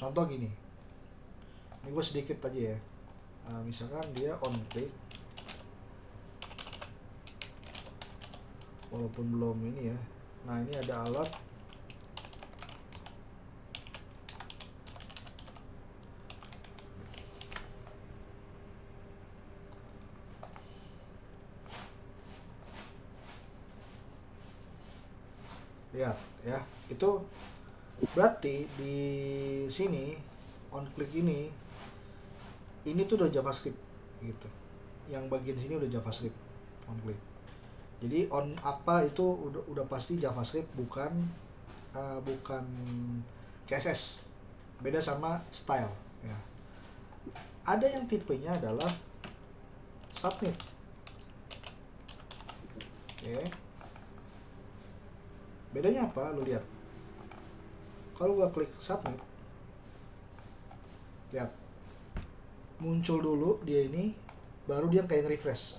Contoh gini. Ini gue sedikit aja ya. Misalkan dia on click, walaupun belum ini ya. Nah ini ada alat lihat ya, itu berarti di sini on click ini tuh udah JavaScript gitu. Yang bagian sini udah JavaScript on click. Jadi on apa itu udah pasti JavaScript, bukan CSS. Beda sama style ya. Ada yang tipenya adalah submit. Oke. Bedanya apa? Lu lihat. Kalau gua klik submit, lihat. Muncul dulu dia ini, baru dia kayak refresh.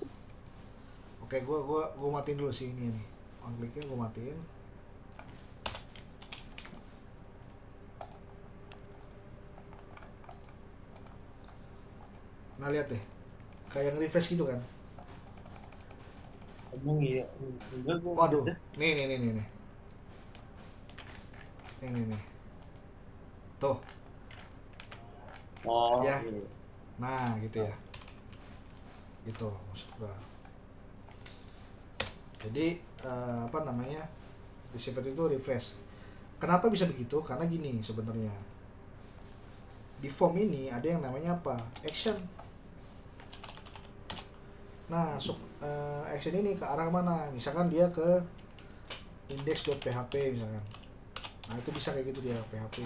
Oke, gua matiin dulu sih ini nih. On clicknya gua matiin. Nah, lihat deh. Kayak refresh gitu kan. emang iya, enggak gue Waduh, gitu. nih. Nih. Tuh, Oh ya. iya. Nah, gitu ya. Gitu maksud gua. Jadi apa namanya? Seperti itu refresh. Kenapa bisa begitu? Karena gini sebenarnya. Di form ini ada yang namanya apa? Action. Nah, action ini ke arah mana? Misalkan dia ke index.php misalkan. Nah, itu bisa kayak gitu dia PHP.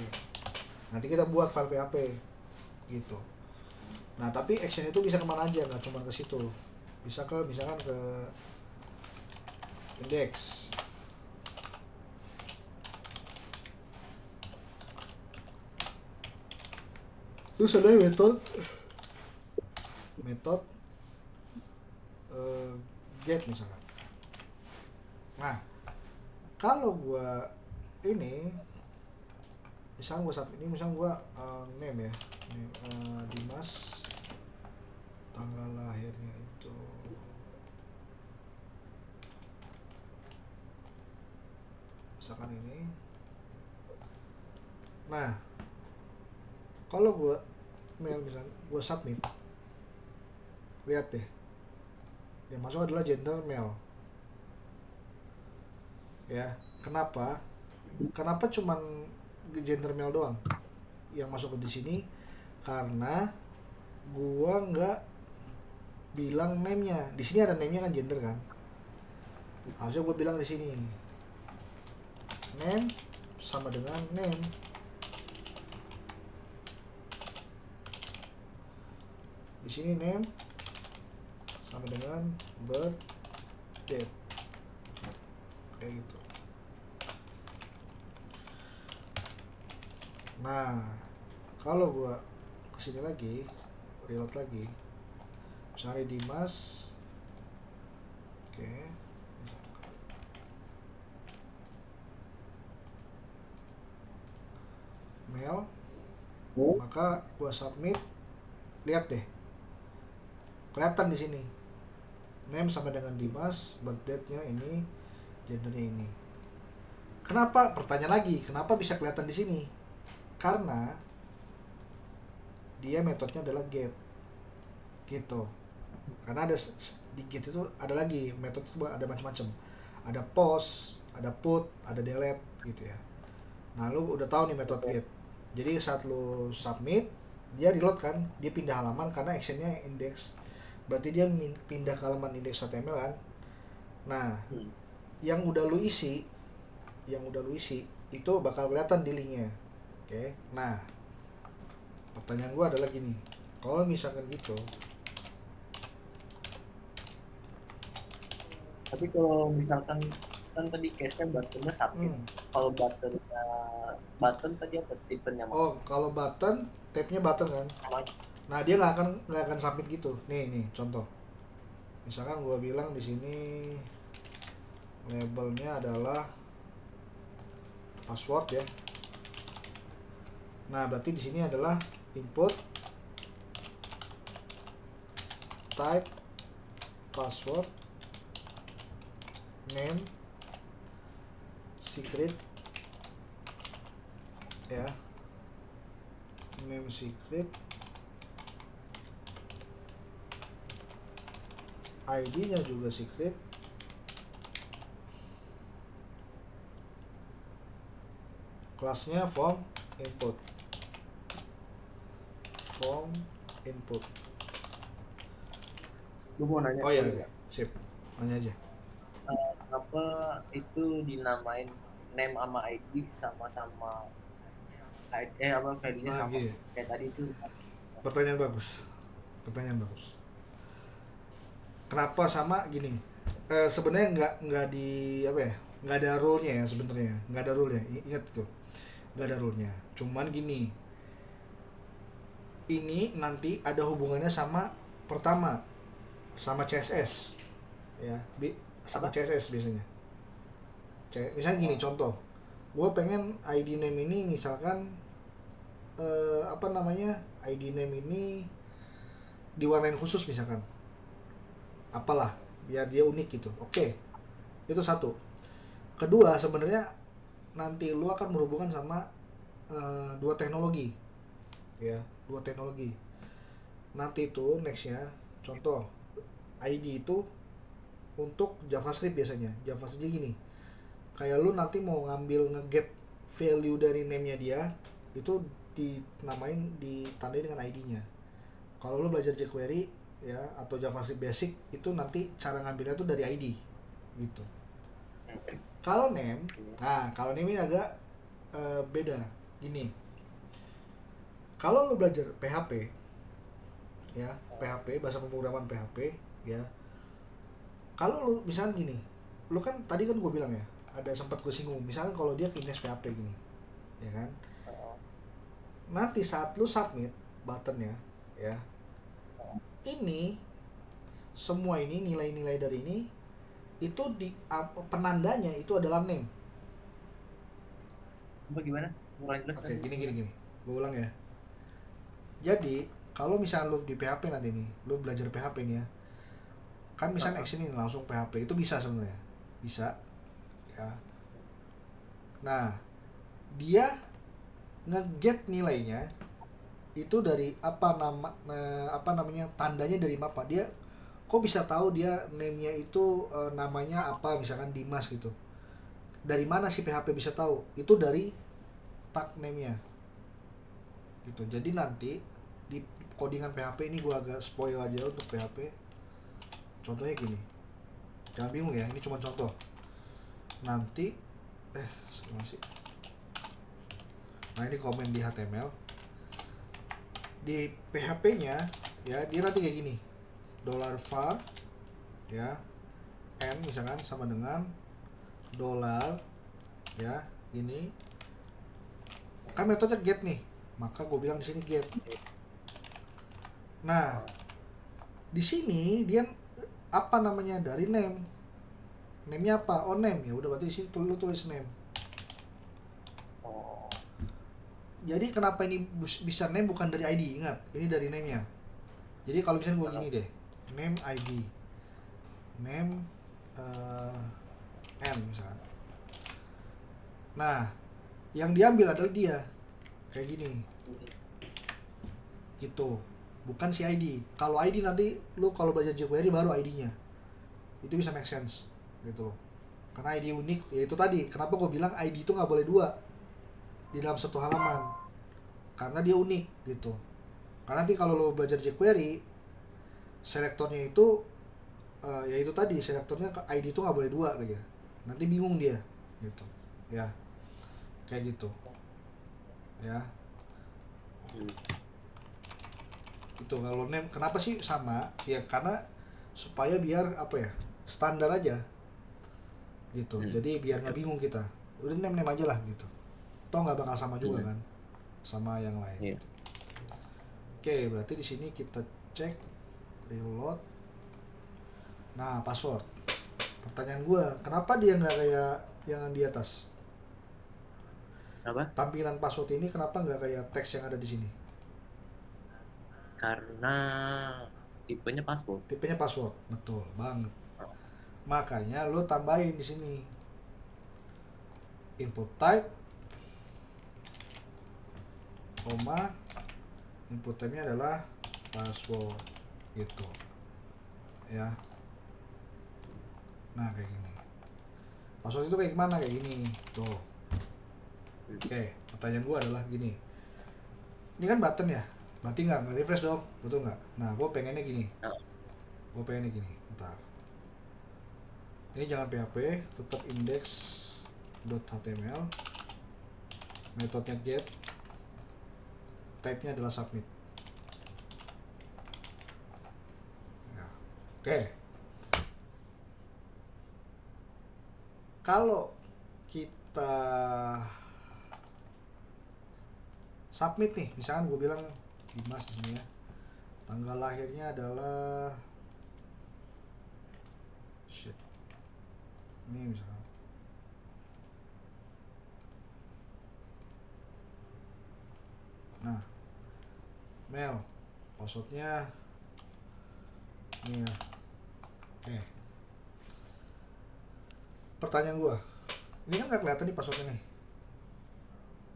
Nanti kita buat file PHP gitu. Nah, tapi action itu bisa kemana aja, nggak cuma ke situ. Bisa ke misalkan ke index. Terus ada metode get misalkan. Nah, kalau gua ini misalnya gue submit ini, misalnya gue name ya, name, Dimas, tanggal lahirnya itu misalkan ini. Nah, kalau gue mail misalnya gue submit, lihat deh, yang masuk adalah gender male. Ya, kenapa? Kenapa cuman gender male doang yang masuk ke di sini? Karena gua nggak bilang name-nya. Di sini ada name-nya kan, gender kan. Harusnya gua bilang di sini name sama dengan name. Di sini name sama dengan birth date. Kayak gitu. Nah, kalau gua kesini lagi, reload lagi, misalnya Dimas, oke, mail, maka gua submit, lihat deh, kelihatan di sini name sama dengan Dimas, birth date-nya ini, gendernya ini. Kenapa? Pertanyaan lagi, kenapa bisa kelihatan di sini? Karena dia metodenya adalah get, gitu. Karena ada di get itu ada lagi metode itu ada macam-macam. Ada post, ada put, ada delete gitu ya. Nah, lu udah tahu nih metode get. Jadi saat lu submit, dia reload kan, dia pindah halaman karena actionnya index. Berarti dia pindah ke halaman index HTML kan. Nah, yang udah lu isi itu bakal kelihatan di linknya. Oke. Nah, pertanyaan gua adalah gini, kalau misalkan gitu, Tapi kalau misalkan kan tadi case-nya buttonnya submit. Kalau button tadi apa tipenya? oh kalau button, tab-nya button kan, nah dia nggak akan submit gitu. Nih contoh, misalkan gua bilang di sini labelnya adalah password ya. Nah, berarti di sini adalah input type password name secret ya, name secret, ID-nya juga secret, kelasnya form input. Gue mau nanya. Oh iya, sip, nanya aja. Apa itu dinamain name sama ID sama-sama apa value-nya Nah, sama gini, kayak tadi itu. pertanyaan bagus. Kenapa sama gini? Sebenarnya nggak di apa ya? Nggak ada rule-nya ya sebenarnya. Nggak ada rule-nya. Ingat tuh, nggak ada rule-nya. Cuman gini, ini nanti ada hubungannya sama pertama sama CSS ya, sama CSS biasanya. Misalnya gini contoh, gue pengen ID name ini misalkan apa namanya, ID name ini diwarnain khusus misalkan, apalah biar dia unik gitu. Oke, itu satu. Kedua, sebenarnya nanti lu akan berhubungan sama dua teknologi ya, dua teknologi. Nanti itu nextnya contoh ID itu untuk JavaScript biasanya. JavaScript gini, kayak lu nanti mau ngambil ngeget value dari name-nya dia, itu dinamain, ditandai dengan ID-nya. Kalau lu belajar jQuery ya atau JavaScript basic, itu nanti cara ngambilnya tuh dari ID gitu. Kalau name, nah kalau name ini agak beda. Gini, kalau lu belajar PHP ya, PHP bahasa pemrograman PHP ya, kalau lu misalnya gini, lu kan tadi kan gue bilang ya, ada sempat gue singgung, misalnya kalau dia ke index PHP gini ya kan, nanti saat lu submit buttonnya ya, ini semua ini nilai-nilai dari ini itu di penandanya itu adalah name. Gimana? Kurang jelas Oke, tadi. gini. Gue ulang ya. Jadi, kalau misalnya lu di PHP nanti nih, lu belajar PHP nih ya. Kan misalnya action ini langsung PHP itu bisa sebenarnya. Bisa ya. Nah, dia nge-get nilainya itu dari apa namanya tandanya dari apa dia kok bisa tahu dia name-nya itu namanya apa misalkan Dimas gitu. Dari mana sih PHP bisa tahu? Itu dari tag name-nya gitu. Jadi nanti di codingan PHP ini gua agak spoil aja untuk PHP. Contohnya gini. Jangan bingung ya, ini cuma contoh. Nanti masih. Nah, ini komen di HTML. Di PHP-nya ya dia nanti kayak gini. $var ya n misalkan sama dengan dollar ya ini kan metode get nih, maka gue bilang di sini get. Nah, di sini dia apa namanya dari name-nya apa? Oh, name. Ya udah berarti di sini lu tulis name. Jadi kenapa ini bisa name bukan dari ID? Ingat, ini dari name-nya. Jadi kalau misalnya gue gini deh, name ID, name n misalkan. Nah, yang diambil adalah dia kayak gini, gitu. Bukan si ID. Kalau ID nanti lu kalau belajar jQuery baru ID-nya. Itu bisa make sense, gitu loh. Karena ID unik, ya itu tadi. Kenapa gue bilang ID itu nggak boleh dua di dalam satu halaman? Karena dia unik, gitu. Karena nanti kalau lo belajar jQuery, selektornya itu ya itu tadi selektornya ID itu nggak boleh dua gitu ya. Nanti bingung dia, gitu. Ya, kayak gitu. Ya. Itu kalau name kenapa sih sama? Ya karena supaya biar apa ya? Standar aja. Gitu. Jadi biar nggak bingung kita. Udah name aja lah gitu. Toh nggak bakal sama juga kan sama yang lain. Iya. Oke, berarti di sini kita cek reload. Nah, password. Pertanyaan gue, kenapa dia nggak kayak yang di atas? Apa? Tampilan password ini kenapa nggak kayak teks yang ada di sini? Karena tipenya password. Tipenya password, betul banget. Makanya lo tambahin di sini input type, koma, input type-nya adalah password, gitu. Ya. Nah, kayak gini. Password itu kayak gimana? Kayak gini. Tuh. Oke, pertanyaan gue adalah gini. Ini kan button ya? Berarti nggak refresh dong, betul nggak? Nah, gue pengennya gini. Gue pengennya gini, bentar. Ini jangan PHP, tetap index.html. Metodenya get. Type-nya adalah submit. Ya. Oke. Kalau kita submit nih, misalkan gue bilang Dimas di sini ya. Tanggal lahirnya adalah ini misalkan. Nah, mail, passwordnya ini ya. Oke. Pertanyaan gue, ini kan nggak kelihatan nih passwordnya nih.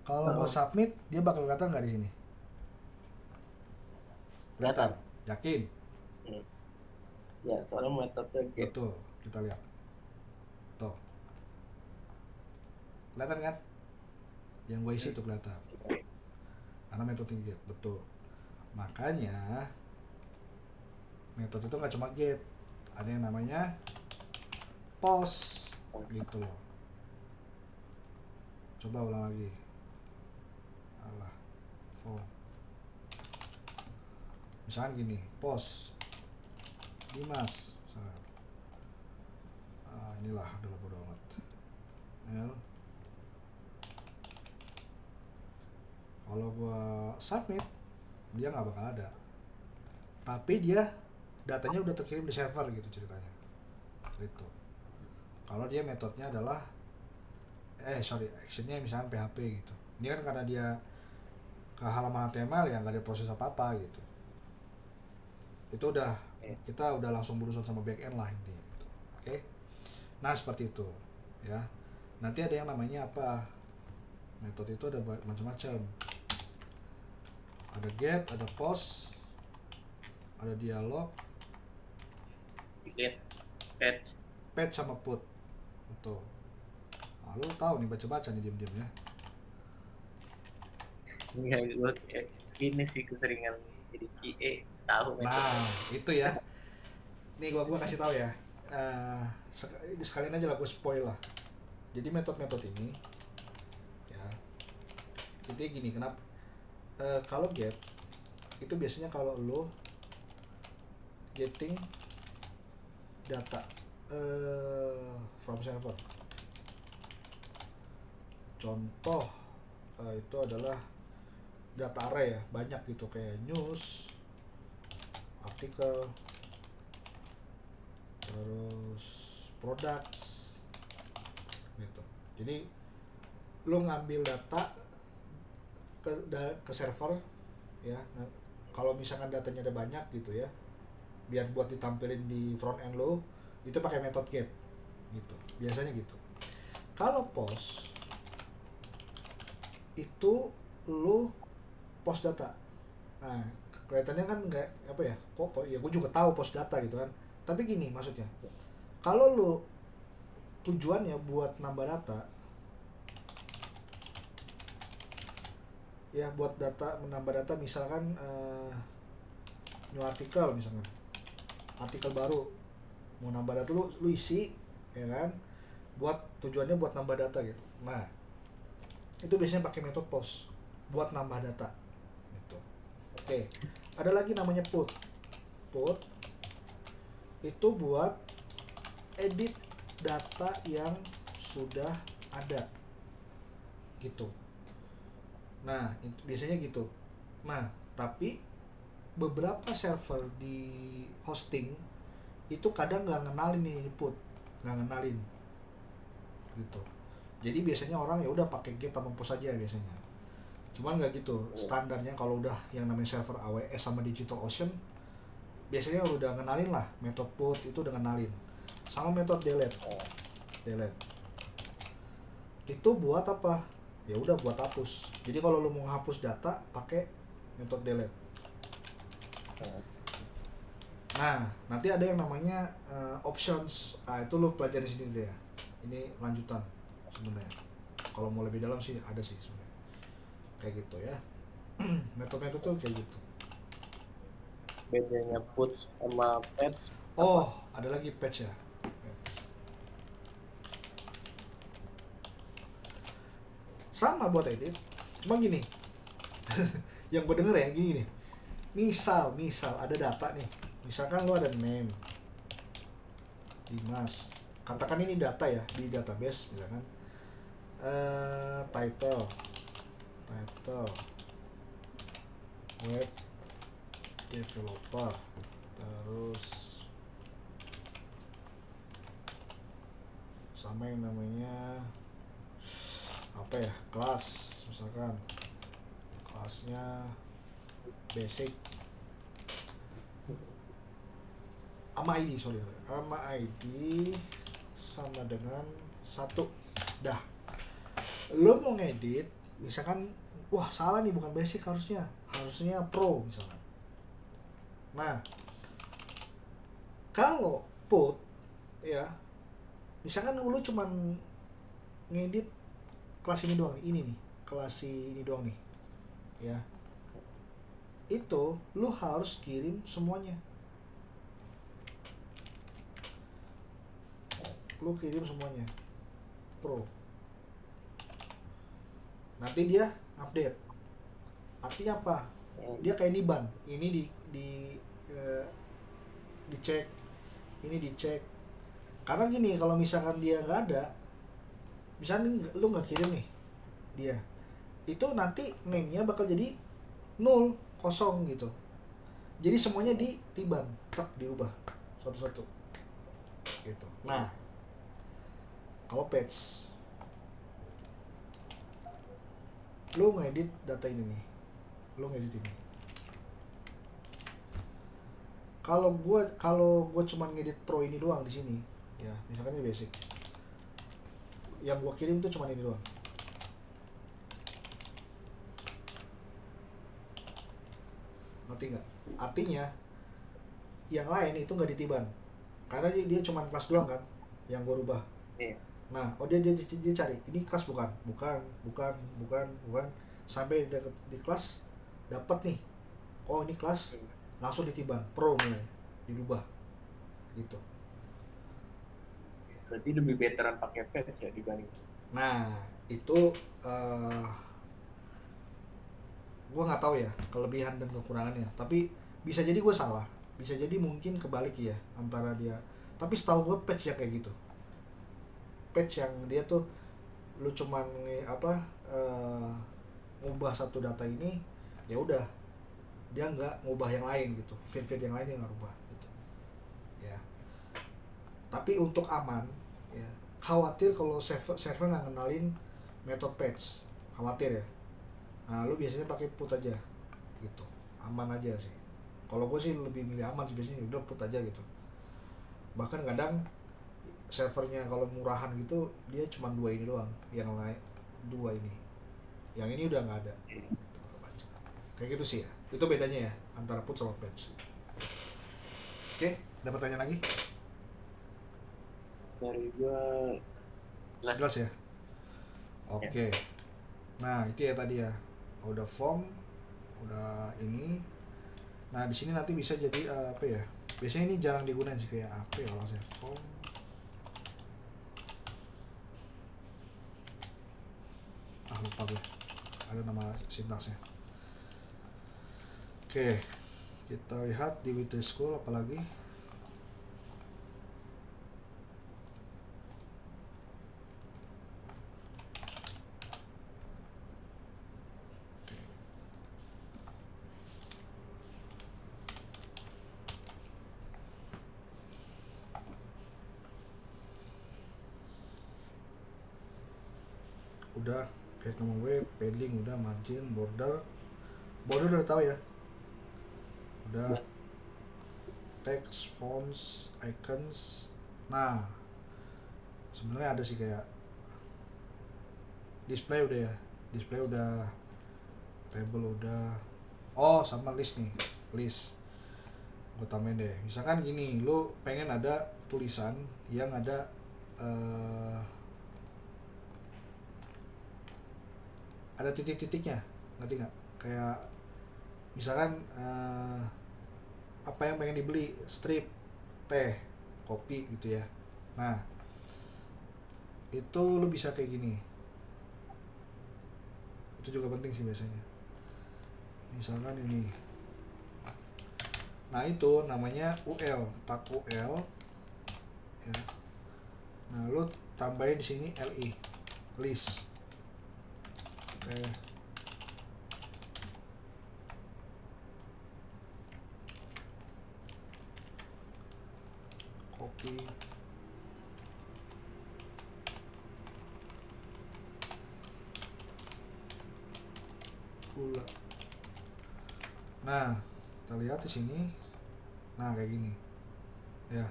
Kalau gue submit, dia bakal kelihatan nggak di sini? Kelihatan. Yakin? Ya, soalnya metode get. Betul, kita lihat. Tuh. Kelihatan kan? Yang gue isi tuh kelihatan. Karena metode get, betul. Makanya metode itu nggak cuma get, ada yang namanya post, gitu loh. Coba ulang lagi. Alah, misalkan gini, post Dimas, misalkan. Inilah adalah bodo amat. Kalau gua submit, dia nggak bakal ada. Tapi dia datanya udah terkirim di server gitu ceritanya. Gitu. Kalau dia metodenya adalah actionnya misalkan PHP gitu. Ini kan karena dia ke halaman HTML ya nggak ada proses apa-apa gitu. Itu udah kita udah langsung berurusan sama back end lah intinya gitu. Oke. Nah, seperti itu ya. Nanti ada yang namanya apa? Metode itu ada macam-macam. Ada get, ada post, ada dialog, Get, fetch sama put. Betul. Nah, lu tahu nih baca-baca nih diam-diam ya. Enggak, gue ini sih keseringan jadi QA, tahu metode. Nah, itu ya. Nih gua kasih tahu ya. Sekalian aja lah gue spoil lah. Jadi metode-metode ini ya. Intinya gini, kenapa kalau get itu biasanya kalau lo getting data from server. Contoh itu adalah data array ya, banyak gitu kayak news, artikel, terus products gitu. Jadi lo ngambil data ke server ya. Nah, kalau misalkan datanya ada banyak gitu ya, biar buat ditampilin di front end lo, itu pakai metode get gitu. Biasanya gitu. Kalau post itu lo post data. Nah, kelihatannya kan nggak apa ya, kok ya gue juga tahu post data gitu kan. Tapi gini maksudnya, kalau lo tujuannya buat nambah data ya, buat data, menambah data misalkan new artikel, misalkan artikel baru mau nambah data, lu isi ya kan, buat tujuannya buat nambah data gitu. Nah, itu biasanya pakai metode post buat nambah data gitu. Oke. Ada lagi namanya put itu buat edit data yang sudah ada gitu. Nah, itu biasanya gitu. Nah, tapi beberapa server di hosting itu kadang nggak ngenalin ini put, nggak ngenalin gitu. Jadi biasanya orang ya udah pakai get sama post aja biasanya. Cuman nggak gitu. Standarnya kalau udah yang namanya server AWS sama DigitalOcean, biasanya udah ngenalin lah metode put, itu udah ngenalin. Sama metode delete. Itu buat apa? Ya udah buat hapus. Jadi kalau lu mau hapus data pakai metode delete. Nah, nanti ada yang namanya options. Itu lu pelajari sini deh ya. Ini lanjutan sebenarnya. Kalau mau lebih dalam sih ada sih sebenarnya. Kayak gitu ya. Metode-metode tuh kayak gitu. Bedanya put sama patch. Oh, ada lagi patch ya. Sama buat edit. Cuma gini. Yang gue denger ya gini nih. Misal ada data nih. Misalkan lu ada name Dimas. Katakan ini data ya di database misalkan. Title web developer, terus sama yang namanya apa ya, kelas, misalkan kelasnya basic sama ID, sama ID sama dengan 1. Dah, lo mau ngedit misalkan, wah salah nih, bukan basic, harusnya pro misalkan. Nah, kalau put ya, misalkan lu cuman ngedit kelas ini doang, ini nih kelas ini doang nih ya, itu lu harus kirim semuanya, pro. Nanti dia update. Artinya apa? Dia kayak Niban, ini dicek, ini dicek. Karena gini, kalau misalkan dia nggak ada, misalnya lu nggak kirim nih dia, itu nanti name-nya bakal jadi 0, kosong gitu. Jadi semuanya ditiban, diubah satu-satu gitu. Nah, kalau patch lu ngedit data ini nih, lu ngedit ini. Kalau gua cuma ngedit pro ini doang di sini, ya misalkan ini basic, yang gua kirim tuh cuma ini doang. Ngerti nggak? Artinya yang lain itu nggak ditiban, karena dia cuma kelas doang kan, yang gua rubah. Iya. Nah, dia cari ini kelas bukan, sampai di kelas dapat nih. Oh ini kelas, langsung ditiban pro mulai dirubah gitu. Berarti lebih betteran pakai patch ya dibanding. Nah itu gue nggak tahu ya kelebihan dan kekurangannya. Tapi bisa jadi gue salah, bisa jadi mungkin kebalik ya antara dia. Tapi setahu gue patch yang kayak gitu, patch yang dia tuh lu cuman ngubah satu data ini, ya udah dia nggak ngubah yang lain gitu, feed yang lain dia nggak rubah gitu ya. Tapi untuk aman ya, khawatir kalau server nggak kenalin metode patch, khawatir ya. Nah lu biasanya pakai put aja gitu, aman aja sih. Kalau gue sih lebih milih aman sih, biasanya udah put aja gitu. Bahkan kadang servernya kalau murahan gitu dia cuma dua ini doang, yang lain dua ini, yang ini udah nggak ada gitu, kayak gitu sih ya. Itu bedanya ya antara put sama patch. Oke, ada pertanyaan lagi? Dari gua Jelas ya. ya. Oke. Nah itu ya tadi ya, udah form, udah ini. Nah di sini nanti bisa jadi apa ya, biasanya ini jarang digunakan sih, kayak apa ya kalau saya form, lupa gue ada nama sintaksnya. Oke, kita lihat di Wither School apalagi. Udah kayak nama web, padding udah, margin, border udah tahu ya, udah. Text, fonts, icons. Nah sebenarnya ada sih kayak display udah ya, display udah, table udah. Oh sama list nih, list gue tambahin deh. Misalkan gini, lu pengen ada tulisan yang ada ada titik-titiknya, ngerti nggak? Kayak misalkan apa yang pengen dibeli, strip, teh, kopi gitu ya. Nah itu lu bisa kayak gini, itu juga penting sih biasanya. Misalkan ini, nah itu namanya UL, tag UL ya. Nah lu tambahin di sini li, list. Oke, copy, gula. Nah kita lihat di sini, nah kayak gini ya.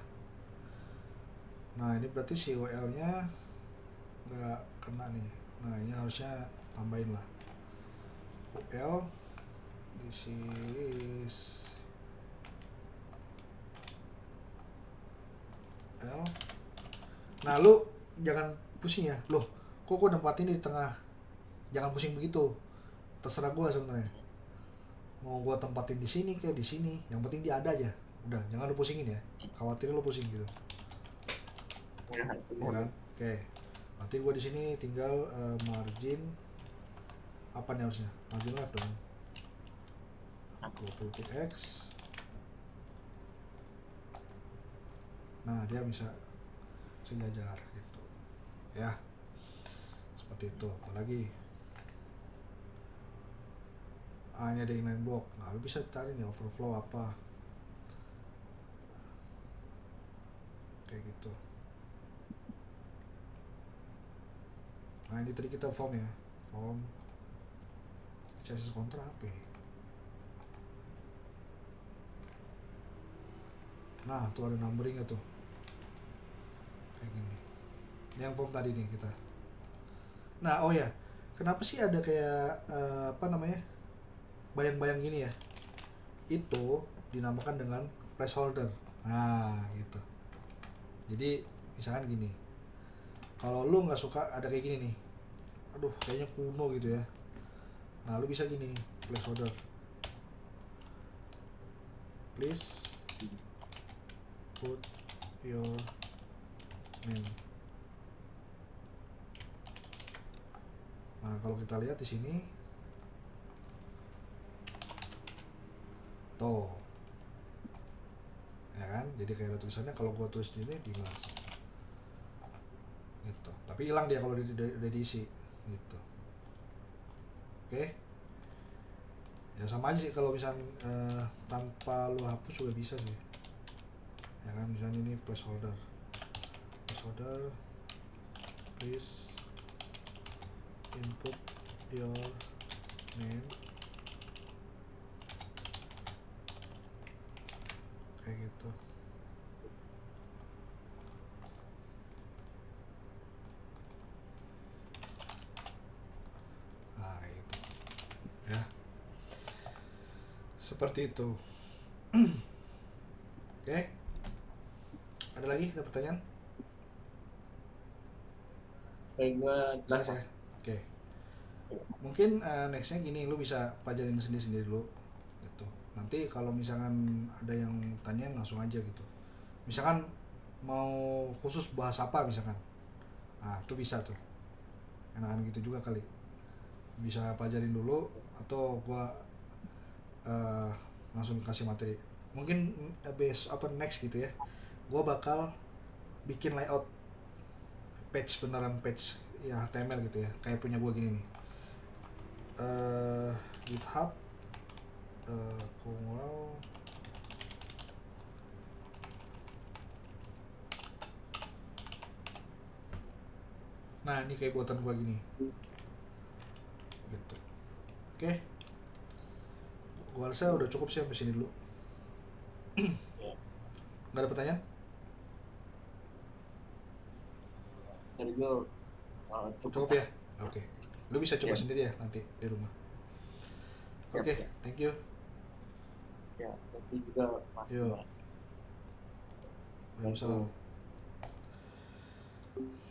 Nah ini berarti si UL nya nggak kena nih. Nah ini harusnya tambahin lah UL, this is L. Nah lu jangan pusing ya, loh kok gue nempatin di tengah, jangan pusing begitu, terserah gue sebenarnya mau gue tempatin di sini kayak di sini, yang penting dia ada aja, udah jangan lu pusingin ya, khawatir lu pusing gitu Ya, ya semua kan. Oke, nanti gue di sini tinggal margin apa nih harusnya, margin left dong, 20 px. Nah dia bisa sejajar gitu ya, seperti itu. Apalagi ini ada inline block, nah lu bisa cari nih overflow apa kayak gitu. Nah ini tadi kita form ya, form CSS Contra apa ya? Nah tuh ada numberingnya tuh kayak gini. Ini yang form tadi nih kita. Nah oh ya, kenapa sih ada kayak apa namanya, bayang-bayang gini ya? Itu dinamakan dengan placeholder. Nah gitu. Jadi misalkan gini, kalau lu nggak suka ada kayak gini nih, aduh kayaknya kuno gitu ya, nah lu bisa gini, placeholder, please put your name. Nah kalau kita lihat di sini tuh ya kan, jadi kayak ada tulisannya, kalau gua tulis di ini Dimas gitu, tapi hilang dia kalau udah diisi gitu. Oke, ya sama aja sih kalau misalnya tanpa lu hapus juga bisa sih ya kan. Misalnya ini placeholder, please input your name kayak gitu. Nah itu ya, seperti itu. Oke, ada lagi, ada pertanyaan? Kayak gue jelas Jelas ya. mas. Oke, mungkin nextnya gini, lu bisa pelajarin sendiri dulu gitu. Nanti kalau misalkan ada yang tanya langsung aja gitu, misalkan mau khusus bahas apa misalkan, nah itu bisa tuh, enakan gitu juga kali, bisa pelajarin dulu atau gua eh, langsung kasih materi. Mungkin base apa next gitu ya, gua bakal bikin layout page, beneran page ya HTML gitu ya, kayak punya gua gini nih, GitHub Kunglau. Nah ini kayak buatan gua gini gitu. Oke, gua rasa udah cukup sih sampai sini dulu. Ya. Nggak ada pertanyaan? Dari gue cukup Cukup ya? mas. Oke, lu bisa coba Ya, sendiri ya nanti di rumah. siap Oke, siap. thank you. Ya, nanti juga mas Yo, Dimas. Waalaikumsalam. Assalamualaikum.